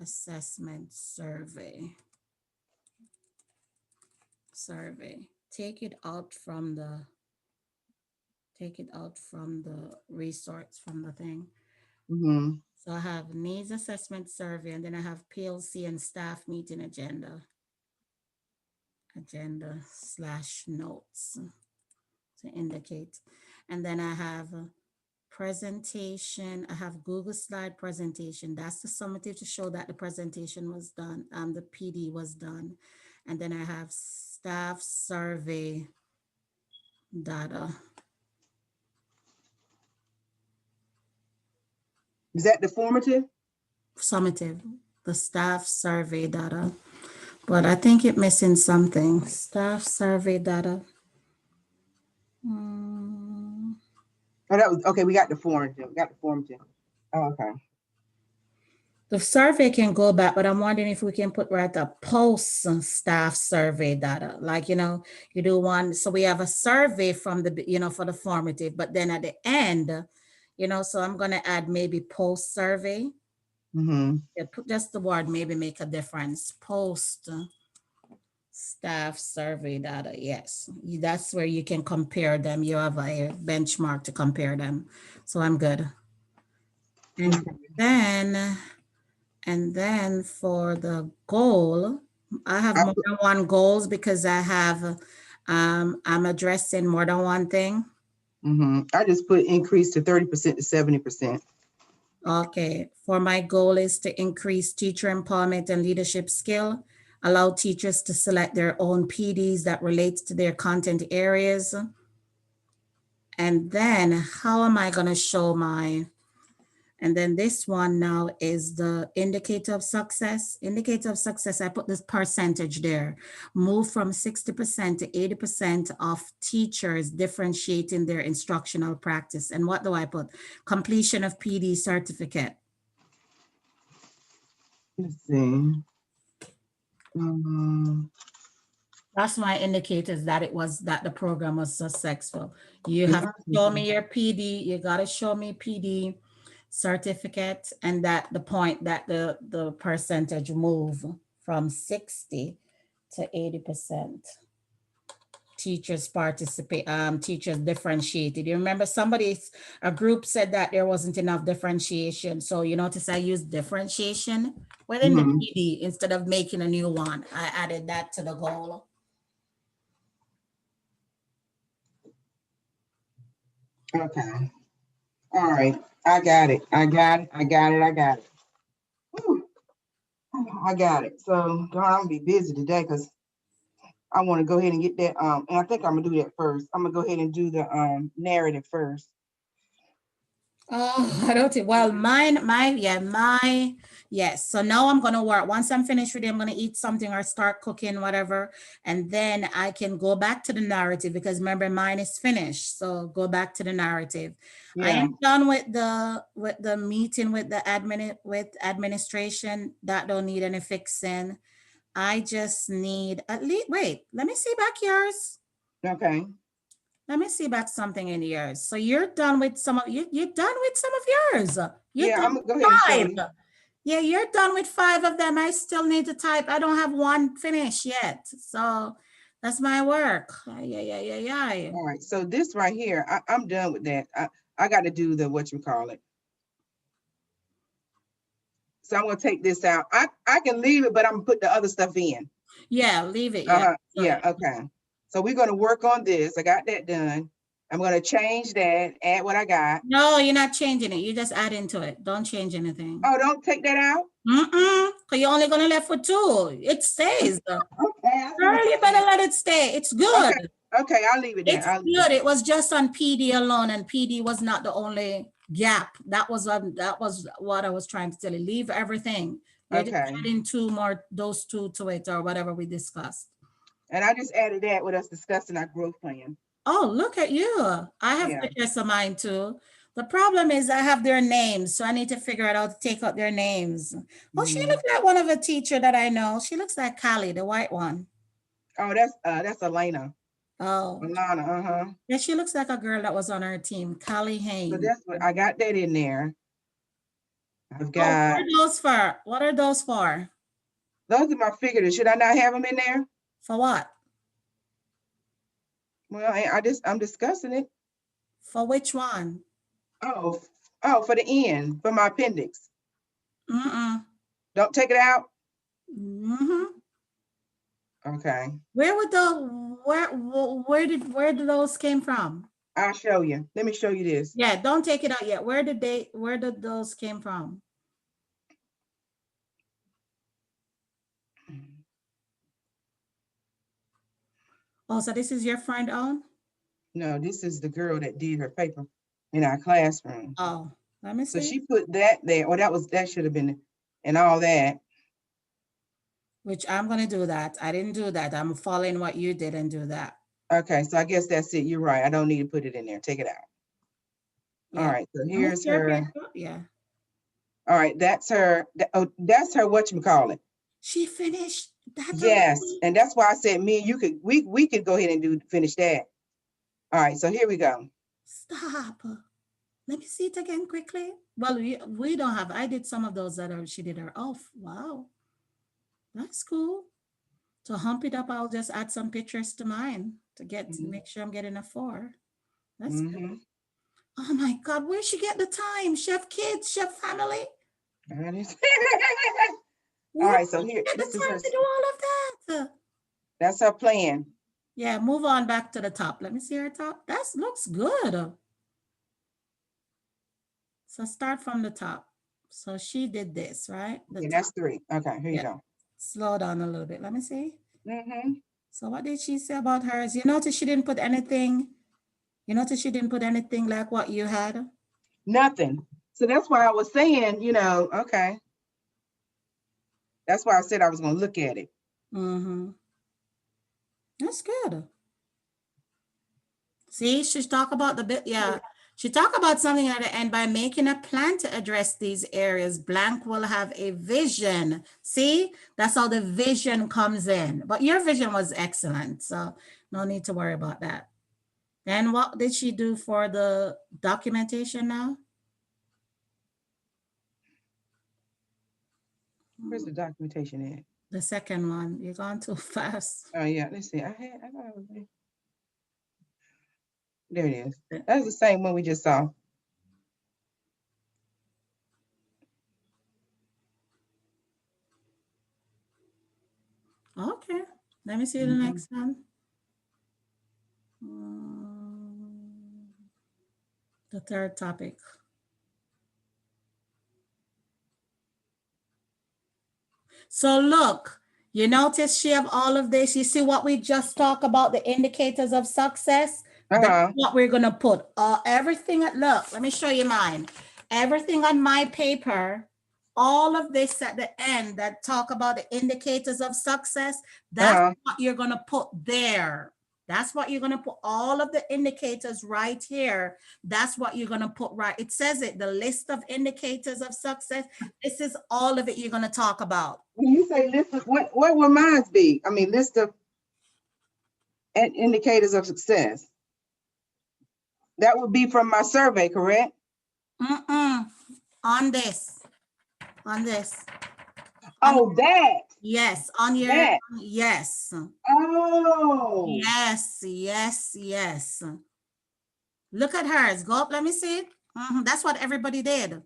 assessment survey. Survey. Take it out from the resource from the thing. Mhm. So I have needs assessment survey, and then I have PLC and staff meeting agenda/notes to indicate. And then I have a presentation. I have Google slide presentation. That's the summative to show that the presentation was done, the PD was done. And then I have staff survey data. Is that the formative? Summative, the staff survey data. But I think it missing something. Staff survey data. Hmm. Oh, that was, okay, we got the formative. We got the formative. Oh, okay. The survey can go back, but I'm wondering if we can put right the post staff survey data. Like, you do one, so we have a survey from the, for the formative, but then at the end, so I'm gonna add maybe post survey. Mm-hmm. Yeah, put just the word maybe make a difference. Post staff survey data. Yes, that's where you can compare them. You have a benchmark to compare them. So I'm good. And then for the goal, I have more than one goals because I'm addressing more than one thing. Mm-hmm. I just put increase to 30% to 70%. Okay, for my goal is to increase teacher empowerment and leadership skill, allow teachers to select their own PDs that relates to their content areas. And then how am I going to show and then this one now is the indicator of success. Indicator of success, I put this percentage there. Move from 60% to 80% of teachers differentiating their instructional practice. And what do I put? Completion of PD certificate. Let's see. That's my indicators that the program was successful. You have to show me your PD. You got to show me PD certificate, and that the point that the percentage move from 60 to 80%. Teachers participate, teachers differentiated. You remember a group said that there wasn't enough differentiation. So you notice I used differentiation within the PD instead of making a new one. I added that to the goal. Okay. All right. I got it. Whew. I got it. So I'm gonna be busy today because I want to go ahead and get that. And I think I'm gonna do that first. I'm gonna go ahead and do the narrative first. Oh, I don't think, well, yes. So now I'm going to work. Once I'm finished with it, I'm going to eat something or start cooking, whatever. And then I can go back to the narrative because remember mine is finished. So go back to the narrative. Yeah. I am done with the meeting with the administration. That don't need any fixing. I just need at least, wait, let me see back yours. Okay. Let me see back something in yours. So you're done with some of you're done with some of yours. I'm gonna go ahead and show you. Yeah, you're done with 5 of them. I still need to type. I don't have one finished yet. So that's my work. Yeah. All right. So this right here, I'm done with that. I got to do the whatchamacallit. So I'm gonna take this out. I can leave it, but I'm gonna put the other stuff in. Yeah, leave it. Yeah. Yeah. Okay. So we're gonna work on this. I got that done. I'm gonna change that, add what I got. No, you're not changing it. You just add into it. Don't change anything. Oh, don't take that out? Because you're only gonna left with 2. It stays. Okay. Girl, you better let it stay. It's good. Okay, I'll leave it there. It's good. It was just on PD alone, and PD was not the only gap. That was what I was trying to tell you. Leave everything. You're just adding those 2 to it or whatever we discussed. And I just added that with us discussing our growth plan. Oh, look at you. I have pictures of mine too. The problem is I have their names, so I need to figure out how to take out their names. Oh, she looks like one of a teacher that I know. She looks like Callie, the white one. Oh, that's Elena. Oh. Alana, Yeah, she looks like a girl that was on our team, Callie Haynes. So that's what I got that in there. I've got. What are those for? Those are my figures. Should I not have them in there? For what? Well, I'm discussing it. For which one? Oh, for the end, for my appendix. Mm-mm. Don't take it out? Mm-hmm. Okay, Where would the where did those came from? I'll show you. Let me show you this. Yeah, don't take it out yet. Where did those came from? Oh, so this is your friend own? No, this is the girl that did her paper in our classroom. Oh, let me So see. she put that there, or that should have been, and all that. Which I'm gonna do that. I didn't do that. I'm following what you did and do that. Okay, so I guess that's it. You're right. I don't need to put it in there. Take it out. All Yeah. right, so Let me here's see your her. paper. Yeah. All right, that's her. Oh, that's her. Whatchamacallit. She finished that Yes, already. and that's why I said me and you could we could go ahead and finish that. All right, so here we go. Stop. Let me see it again quickly. Well, we don't have. I did some of those that are, she did her off. Wow, that's cool. To hump it up, I'll just add some pictures to mine to get to make sure I'm getting a 4. That's good. Mm-hmm. Oh my God, where she get the time? Chef kids, chef family. All Where right, so did she here, get the this is her. time to do all of that? That's her plan. Yeah, move on back to the top. Let me see her top. That looks good. So start from the top. So she did this, right? The Okay, top. that's 3. Okay, here you Yeah. go. Slow down a little bit. Let me see. Mm-hmm. So what did she say about hers? You notice she didn't put anything. You notice she didn't put anything like what you had. Nothing. So that's why I was saying, okay. That's why I said I was going to look at it. Mm-hmm. That's good. See, she talk about the bit. Yeah, she talk about something at the end. By making a plan to address these areas, blank will have a vision. See, that's how the vision comes in. But your vision was excellent, so no need to worry about that. And what did she do for the documentation now? Where's the documentation at? The second one. You're going too fast. Oh yeah, let's see. I thought it was there. There it is. That's the same one we just saw. Okay, let me see the next one. The third topic. So look, you notice she have all of this. You see what we just talked about, the indicators of success? That's what we're going to put. Everything at, look, let me show you mine. Everything on my paper, all of this at the end that talk about the indicators of success, that's what you're going to put there. That's what you're going to put, all of the indicators right here. That's what you're going to put right. It says it, the list of indicators of success. This is all of it you're going to talk about. When you say list of, what will mine be? I mean, list of indicators of success. That would be from my survey, correct? On this. On this. Oh, that. Yes, on your, that. Yes. Oh. Yes, yes, yes. Look at hers. Go up, let me see it. That's what everybody did.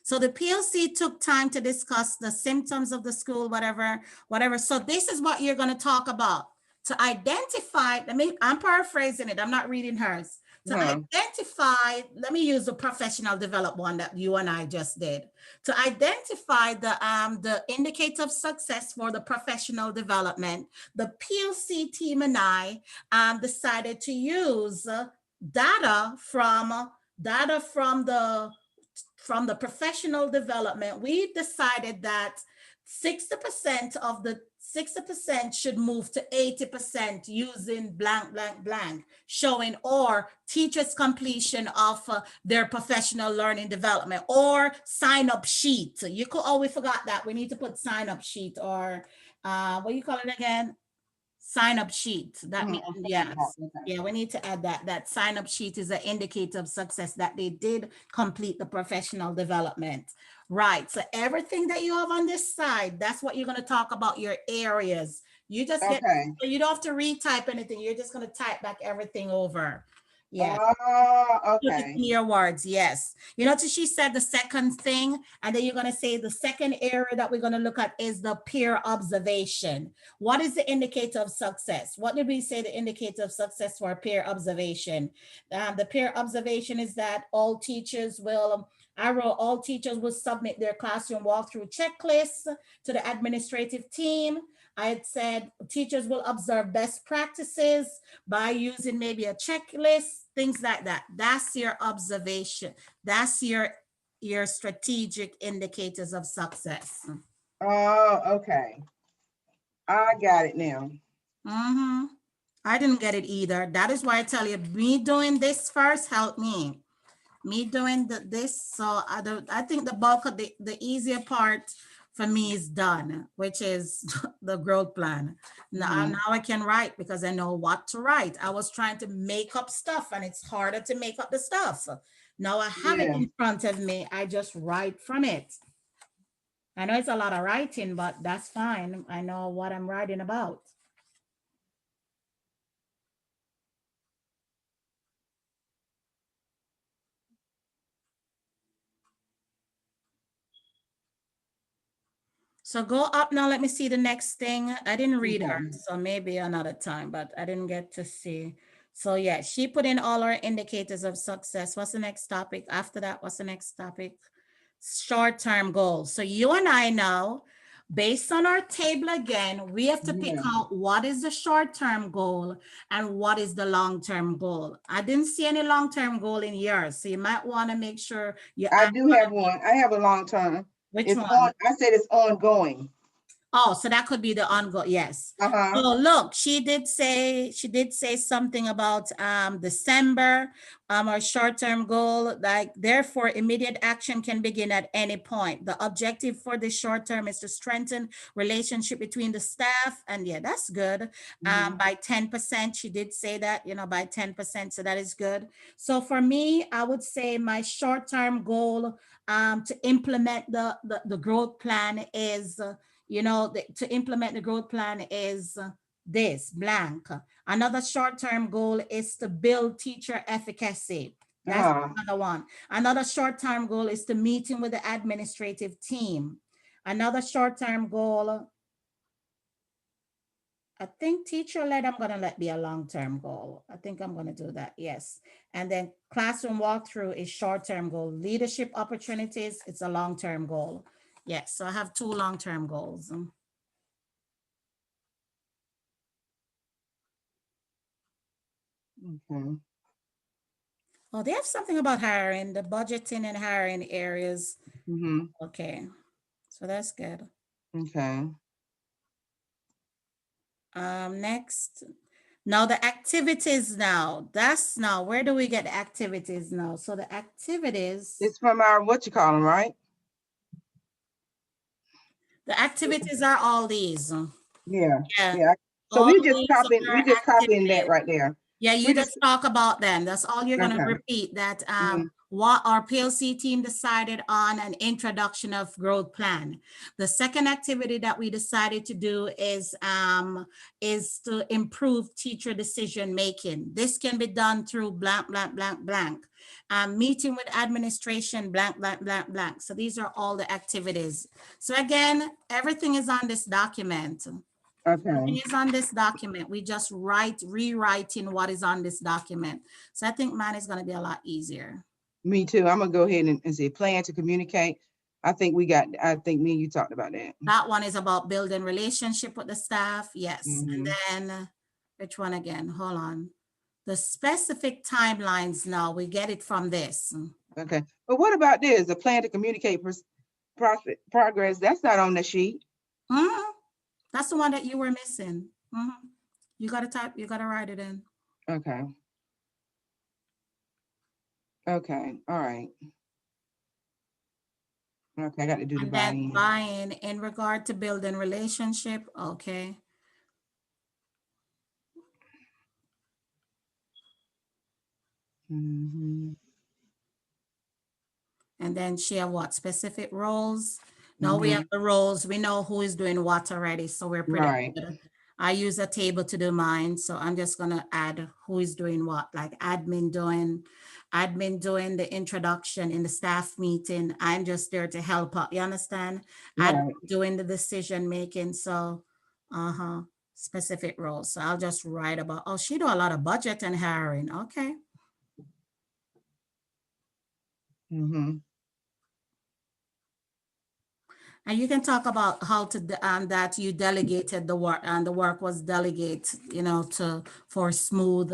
So the PLC took time to discuss the symptoms of the school, whatever. So this is what you're going to talk about. To identify, I'm paraphrasing it. I'm not reading hers. To identify, let me use the professional development one that you and I just did. To identify the indicator of success for the professional development, the PLC team and I decided to use data from the professional development. We decided that 60% should move to 80% using blank, blank, blank, showing or teachers' completion of their professional learning development or sign up sheet. You could, we forgot that. We need to put sign up sheet or what do you call it again? Sign up sheet. That means, yes. Yeah, we need to add that sign up sheet is an indicator of success that they did complete the professional development. Right. So everything that you have on this side, that's what you're going to talk about, your areas. You just get, so you don't have to retype anything. You're just going to type back everything over. Yeah. Oh, Put it okay. in your words, yes. You notice she said the second thing, and then you're going to say the second area that we're going to look at is the peer observation. What is the indicator of success? What did we say the indicator of success for peer observation? The peer observation is that all teachers will, I wrote all teachers will submit their classroom walkthrough checklists to the administrative team. I had said teachers will observe best practices by using maybe a checklist, things like that. That's your observation. That's your strategic indicators of success. Oh, okay. I got it now. Mm-hmm. I didn't get it either. That is why I tell you, me doing this first helped me. Me doing this, so I think the bulk of the easier part for me is done, which is the growth plan. Mhm. Now I can write because I know what to write. I was trying to make up stuff and it's harder to make up the stuff. Now I have it Yeah. in front of me. I just write from it. I know it's a lot of writing, but that's fine. I know what I'm writing about. So go up now. Let me see the next thing. I didn't read her, Okay. so maybe another time, but I didn't get to see. So yeah, she put in all her indicators of success. What's the next topic? After that, what's the next topic? Short-term goals. So you and I know, based on our table again, we have to pick Yeah. out what is the short-term goal and what is the long-term goal. I didn't see any long-term goal in yours, so you might want to make sure you I add do have one. I have a long term. which It's one. on, I said it's ongoing. Oh, so that could be the ongoing, yes. Uh-huh. So look, she did say something about December, our short-term goal, like therefore immediate action can begin at any point. The objective for the short term is to strengthen relationship between the staff. And yeah, that's good. Mhm. By 10%, she did say that, by 10%. So that is good. So for me, I would say my short-term goal to implement the growth plan is to implement the growth plan is this blank. Another short-term goal is to build teacher efficacy. That's Uh-huh. another one. Another short-term goal is to meeting with the administrative team. Another short-term goal, I think teacher led, I'm going to let be a long-term goal. I think I'm going to do that. Yes. And then classroom walkthrough is short-term goal. Leadership opportunities, it's a long-term goal. Yes. So I have two long-term goals. Okay. Oh, they have something about hiring, the budgeting and hiring areas. Mm-hmm. Okay, so that's good. Okay. Next, now the activities now, that's now, where do we get the activities now? So the activities, It's from our what you call them, right? the activities are all these. Yeah. Yeah, Yeah. So all we just these copying, are we just copying that activities. right there. Yeah, you We just just talk about them. That's all you're going to okay. repeat, that Mhm. what our PLC team decided on an introduction of growth plan. The second activity that we decided to do is to improve teacher decision making. This can be done through blank, blank, blank, blank. Meeting with administration, blank, blank, blank, blank. So these are all the activities. So again, everything is on this document. Okay. Everything is on this document. We just rewriting what is on this document. So I think mine is going to be a lot easier. Me too. I'm gonna go ahead and say plan to communicate. I think me and you talked about that. That one is about building relationship with the staff. Yes. And Mhm. then which one again? Hold on. The specific timelines now, we get it from this. Okay. But what about this? A plan to communicate progress. That's not on the sheet. Mhm. That's the one that you were missing. Mhm. You got to type, you got to write it in. Okay. Okay. All right. Okay. I got to do the And then buy-in. buying in regard to building relationship. Okay. Mhm. And then share what specific roles. Now we have Mhm. the roles. We know who is doing what already, so we're pretty Right. good. I use a table to do mine, so I'm just gonna add who is doing what, like admin doing the introduction in the staff meeting. I'm just there to help out, you understand? Admin Right. doing the decision making, so, specific roles. So I'll just write about, oh, she do a lot of budget and hiring, okay. Mm-hmm. And you can talk about how to, that you delegated the work and the work was delegated, for smooth,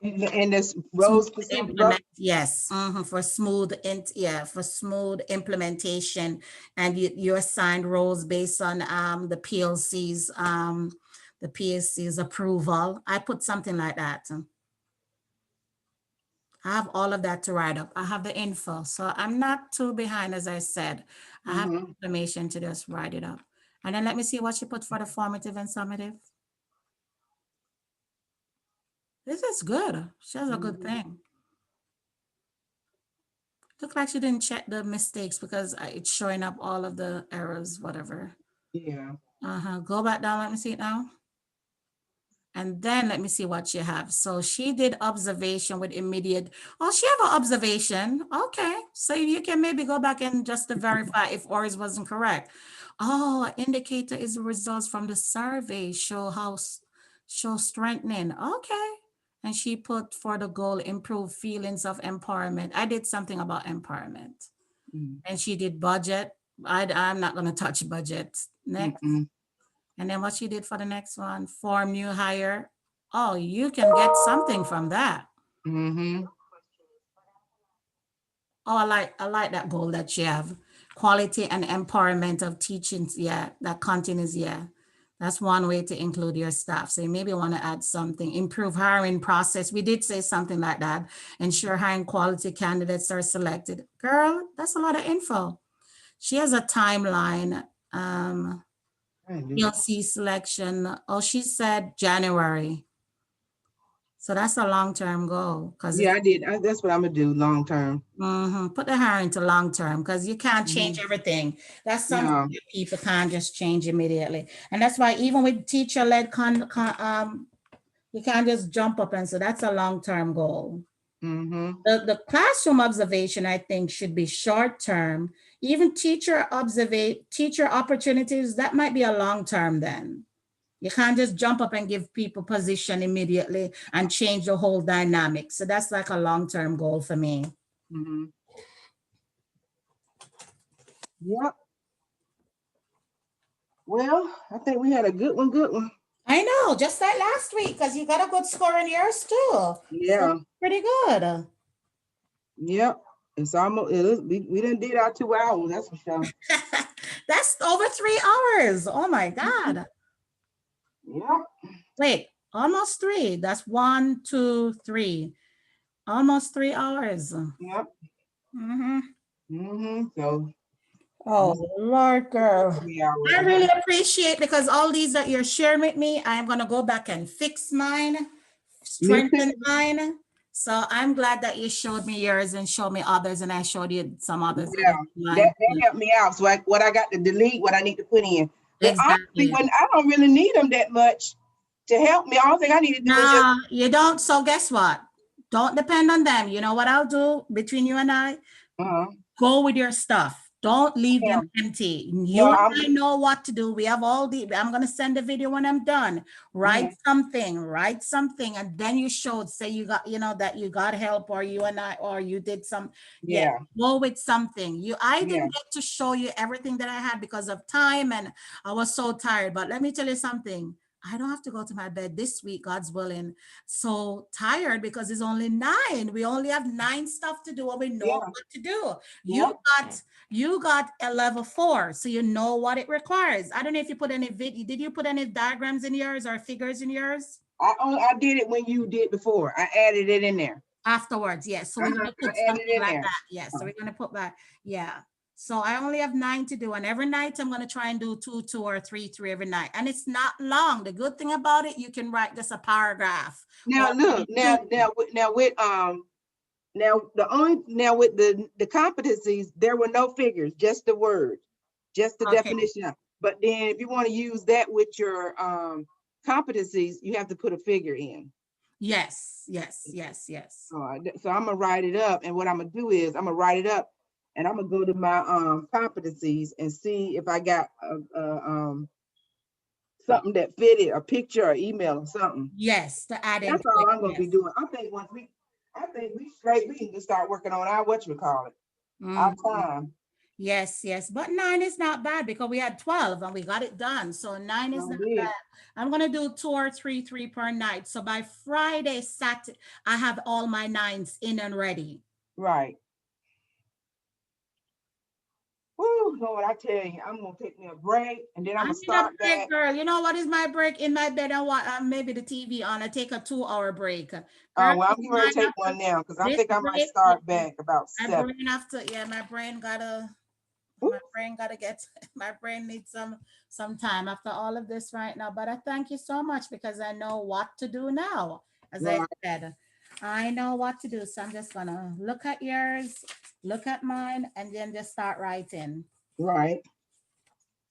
And this smooth role specific, implement, yes, for smooth, for smooth implementation. And you assigned roles based on the PLC's approval. I put something like that. I have all of that to write up. I have the info, so I'm not too behind, as I said. I have mm-hmm. information to just write it up. And then let me see what you put for the formative and summative. This is good. She has a good Mm-hmm. thing. Look like she didn't check the mistakes because it's showing up all of the errors, whatever. Yeah. Go back down, let me see it now. And then let me see what she have. So she did observation with immediate, oh, she have an observation. Okay, so you can maybe go back and just to verify if ours wasn't correct. Oh, indicator is the results from the survey show strengthening. Okay. And she put for the goal, improve feelings of empowerment. I did something about empowerment. Mm-hmm. And she did budget. I'm not going to touch budget. Next. Mm-hmm. And then what she did for the next one, form new hire. Oh, you can get something from that. Mm-hmm. Oh, I like that goal that you have. Quality and empowerment of teachings. Yeah, that continues. Yeah. That's one way to include your staff. So you maybe want to add something, improve hiring process. We did say something like that. Ensure hiring quality candidates are selected. Girl, that's a lot of info. She has a timeline. PLC selection. Oh, she said January. So that's a long-term goal because Yeah, I did. That's what I'm gonna do long term. put the hair into long-term because you can't change everything. That's something No. that people can't just change immediately. And that's why even with teacher-led you can't just jump up and so that's a long-term goal. Mm-hmm. The classroom observation, I think, should be short-term. Even teacher opportunities, that might be a long-term then. You can't just jump up and give people position immediately and change the whole dynamic. So that's like a long-term goal for me. Mm-hmm. Yep. Well, I think we had a good one. Good one. I know, just like last week, because you got a good score in yours too. Yeah. So pretty good. Yep. It's almost. We didn't did our 2 hours. That's for sure. That's over 3 hours. Oh my God. Yep. Wait, almost 3. That's 1, 2, 3. Almost 3 hours. Yep. Mm-hmm. Mm-hmm. So Oh, Lord, girl. 3 hours. I really appreciate because all these that you're sharing with me, I'm going to go back and fix mine, Me strengthen too. mine. So I'm glad that you showed me yours and showed me others, and I showed you some others. Yeah. Mine That too. helped me out. So what I got to delete, what I need to put in. But honestly, Exactly. when I don't really need them that much to help me, all thing I need to do is just. No, you don't. So guess what? Don't depend on them. You know what I'll do between you and I? Uh-huh. Go with your stuff. Don't leave Yeah. them empty. No, You and I know what to do. We have all I'm going to send a video when I'm done. Write something. And then you showed, say you got, that you got help or you and I, or you did some, Yeah. go with something. I Yeah. didn't get to show you everything that I had because of time and I was so tired. But let me tell you something. I don't have to go to my bed this week, God's willing. So tired because it's only 9. We only have 9 stuff to do and we know Yeah. what to do. Yeah. You got a level 4, so you know what it requires. I don't know if you put any video. Did you put any diagrams in yours or figures in yours? I did it when you did before. I added it in there. Afterwards, yes. So we're gonna put something like that. Yes. So we're gonna put that. Yeah. So I only have 9 to do, and every night I'm gonna try and do 2 or 3 every night. And it's not long. The good thing about it, you can write just a paragraph. Now look, now with with the competencies, there were no figures, just the words, just the definition. But then if you want to use that with your competencies, you have to put a figure in. Yes, yes, yes, yes. So I'm gonna write it up, and what I'm gonna do is I'm gonna write it up, and I'm gonna go to my competencies and see if I got something that fitted, a picture or email or something. Yes, to add That's into all it, I'm gonna be yes. doing. I think we straight, we can just start working on our whatchamacallit, our Mhm. time. Yes, yes, but 9 is not bad because we had 12 and we got it done. So 9 is So not it is. bad. I'm gonna do 2 or 3 per night. So by Friday, Saturday, I have all my 9s in and ready. Right. Woo, Lord, I tell you, I'm gonna take me a break, and then I'm I gonna need a start break, back. girl. You know what is my break? In my bed and what? Maybe the TV on. I take a 2-hour break. Girl, Well, I'm getting ready to take after one now because I this think I might break, start back about my 7. brain after, yeah, my brain gotta Ooh, get my brain needs some time after all of this right now. But I thank you so much because I know what to do now. As I right, said, I know what to do. So I'm just gonna look at yours, look at mine, and then just start writing. right.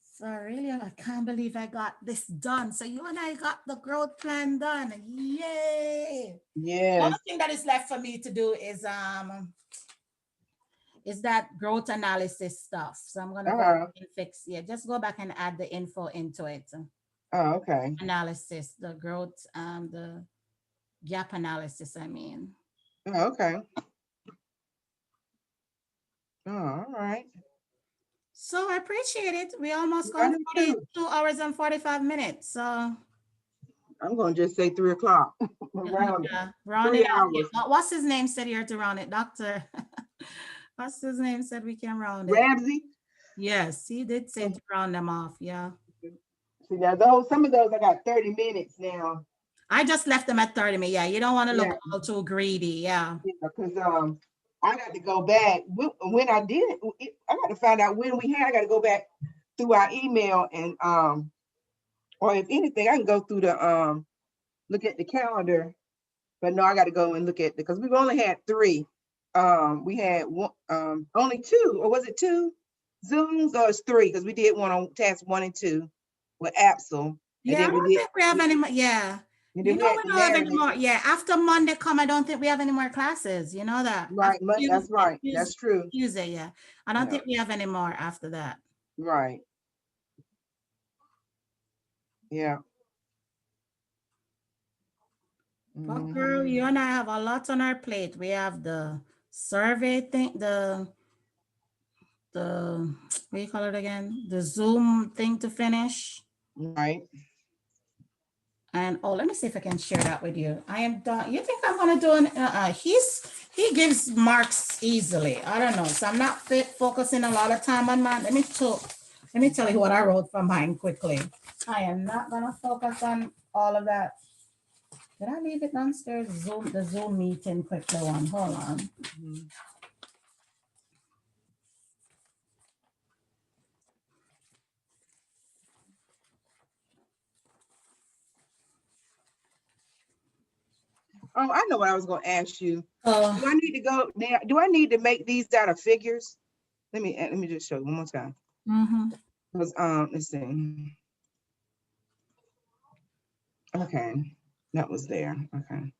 So really, I can't believe I got this done. So you and I got the growth plan done. Yay! The only Yes. thing that is left for me to do is that growth analysis stuff. So I'm gonna go Uh-huh. and fix, yeah, just go back and add the info into it. Oh, okay. Analysis, the growth, the gap analysis, I mean. Oh, okay. Oh, all right. So I appreciate it. We almost I gone do too. 2 hours and 45 minutes. So I'm gonna just say 3 o'clock. Around it. round it 3 up. Yeah. hours. What's his name said here to round it, doctor? What's his name said we can round it? Ramsey. Yes, he did say Oh, to round them off. Yeah. see now those some of those I got 30 minutes now. I just left them at 30 minutes. Yeah, you don't want to look Yeah, all too greedy. Yeah. because I got to go back when I did it. I got to find out when we had. I got to go back through our email and or if anything, I can go through the look at the calendar. But no, I got to go and look at because we've only had 3. We had one, only 2, or was it 2 Zooms, or it's 3 because we did one on task 1 and 2 with Absol, and Yeah, I then we don't did, think we have any more. Yeah. and You then know, we had we the don't have any narrative. more. Yeah. After Monday come, I don't think we have any more classes. You know that. After Right, that's right. That's true. Tuesday, yeah. I don't Yeah, think we have any more after that. right. Yeah. But girl, you Mhm. and I have a lot on our plate. We have the survey thing, the what do you call it again? The Zoom thing to finish. Right. And oh, let me see if I can share that with you. I am done. You think I'm gonna do an he gives marks easily. I don't know. So I'm not focusing a lot of time on mine. Let me tell you what I wrote for mine quickly. I am not gonna focus on all of that. Did I leave it downstairs? The Zoom meeting quickly one. Hold on. Mhm. Oh, I know what I was going to ask you. Oh, Do I need to go now? Do I need to make these out of figures? Let me just show you one more time. mm-hmm. Because let's see. Okay, that was there. Okay.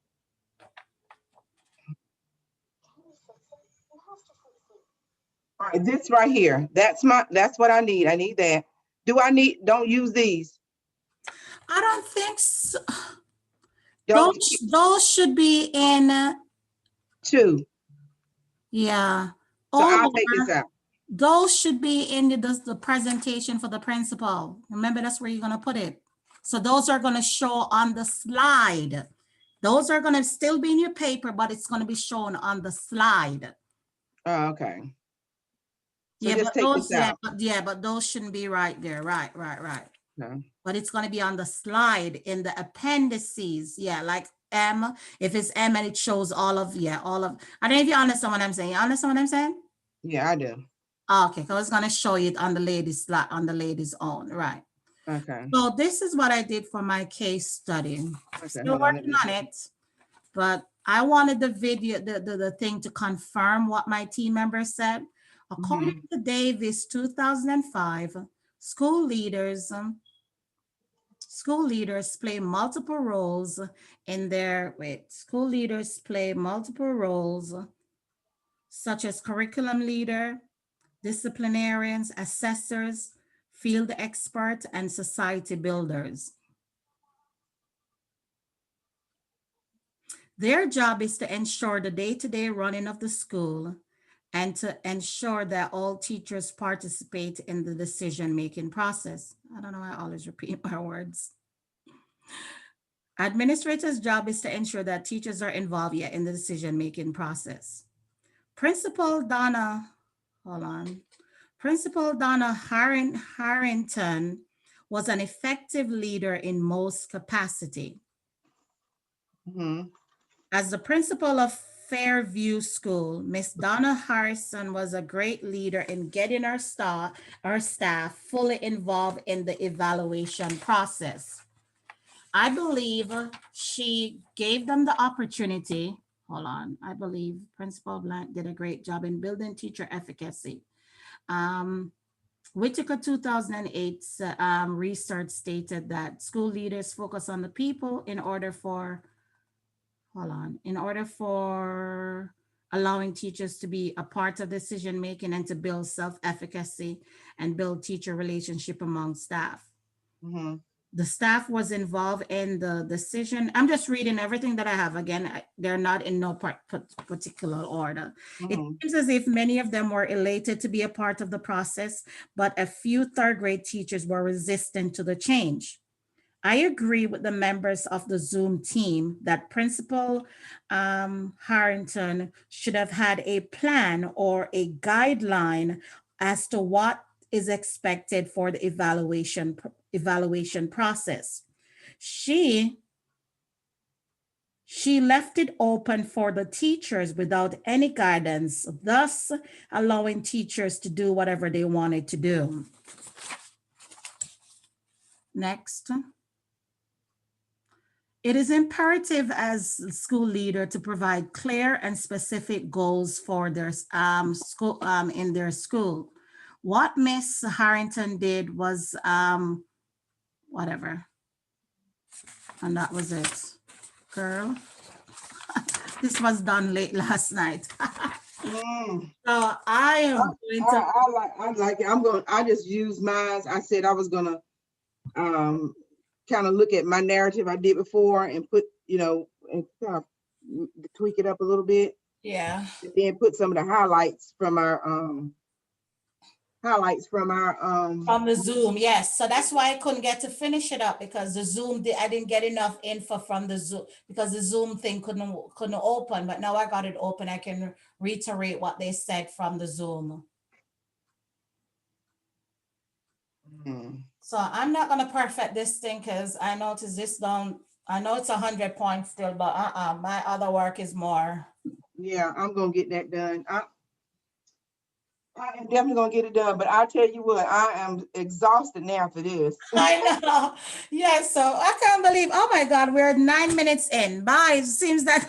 All right, this right here. That's what I need. I need that. Don't use these. I don't think so. Don't Those should be in, two. yeah. So Or I'll take this out. those should be in the presentation for the principal. Remember, that's where you're gonna put it. So those are gonna show on the slide. Those are gonna still be in your paper, but it's gonna be shown on the slide. Oh, okay. So Yeah, just but take this out. but those shouldn't be right there. Right, right, right. No. But it's gonna be on the slide in the appendices. Yeah, like M. If it's M and it shows all of, yeah, all of. I don't know if you understand what I'm saying. You understand what I'm saying? Yeah, I do. Okay, so it's gonna show it on the ladies slide, on the ladies own, right? Okay. So this is what I did for my case study. Okay, Still hold on. Let working me. on it, but I wanted the video, the thing to confirm what my team member said. According Mhm. to Davis 2005, School leaders play multiple roles in their, school leaders play multiple roles such as curriculum leader, disciplinarians, assessors, field experts, and society builders. Their job is to ensure the day-to-day running of the school and to ensure that all teachers participate in the decision-making process. I don't know why I always repeat my words. Administrator's job is to ensure that teachers are involved in the decision-making process. Principal Donna Harrington was an effective leader in most capacity. Mhm. As the principal of Fairview School, Miss Donna Harrison was a great leader in getting our staff fully involved in the evaluation process. I believe she gave them the opportunity. Hold on. I believe Principal Blank did a great job in building teacher efficacy. Whitaker 2008 research stated that school leaders focus on the people in order for allowing teachers to be a part of decision-making and to build self-efficacy and build teacher relationship among staff. Mhm. The staff was involved in the decision. I'm just reading everything that I have. Again, they're not in no particular order. It Mhm. seems as if many of them were elated to be a part of the process, but a few third grade teachers were resistant to the change. I agree with the members of the Zoom team that Principal Harrington should have had a plan or a guideline as to what is expected for the evaluation process. She left it open for the teachers without any guidance, thus allowing teachers to do whatever they wanted to do. Next. It is imperative as a school leader to provide clear and specific goals for their school in their school. What Miss Harrington did was whatever, and that was it. Girl, this was done late last night. Mm. So I am going to. I like it. I just use mine. I said I was gonna kind of look at my narrative I did before and put, and kind of tweak it up a little bit. Yeah. And then put some of the highlights from our From the Zoom, yes. So that's why I couldn't get to finish it up, because the Zoom, I didn't get enough info from the Zoom, because the Zoom thing couldn't open. But now I got it open. I can reiterate what they said from the Zoom. So I'm not gonna perfect this thing because I noticed this don't. I know it's 100 points still, but my other work is more. Yeah, I'm gonna get that done. I am definitely gonna get it done, but I'll tell you what, I am exhausted now for this. I know. Yes, so I can't believe, oh my God, we're 9 minutes in. Bye. It seems that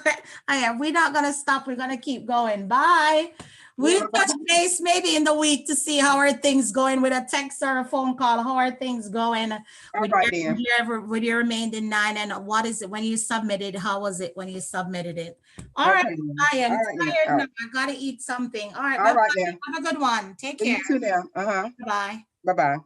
we're not gonna stop. We're gonna keep going. Bye. We'll touch base maybe in the week to see how are things going with a text or a phone call. How are things going with your remaining 9, and what is it when you submitted? How was it when you submitted it? All right, I am tired now. I gotta eat something. All right, all right then. Have a good one. Take care. You too now. Bye. Bye-bye.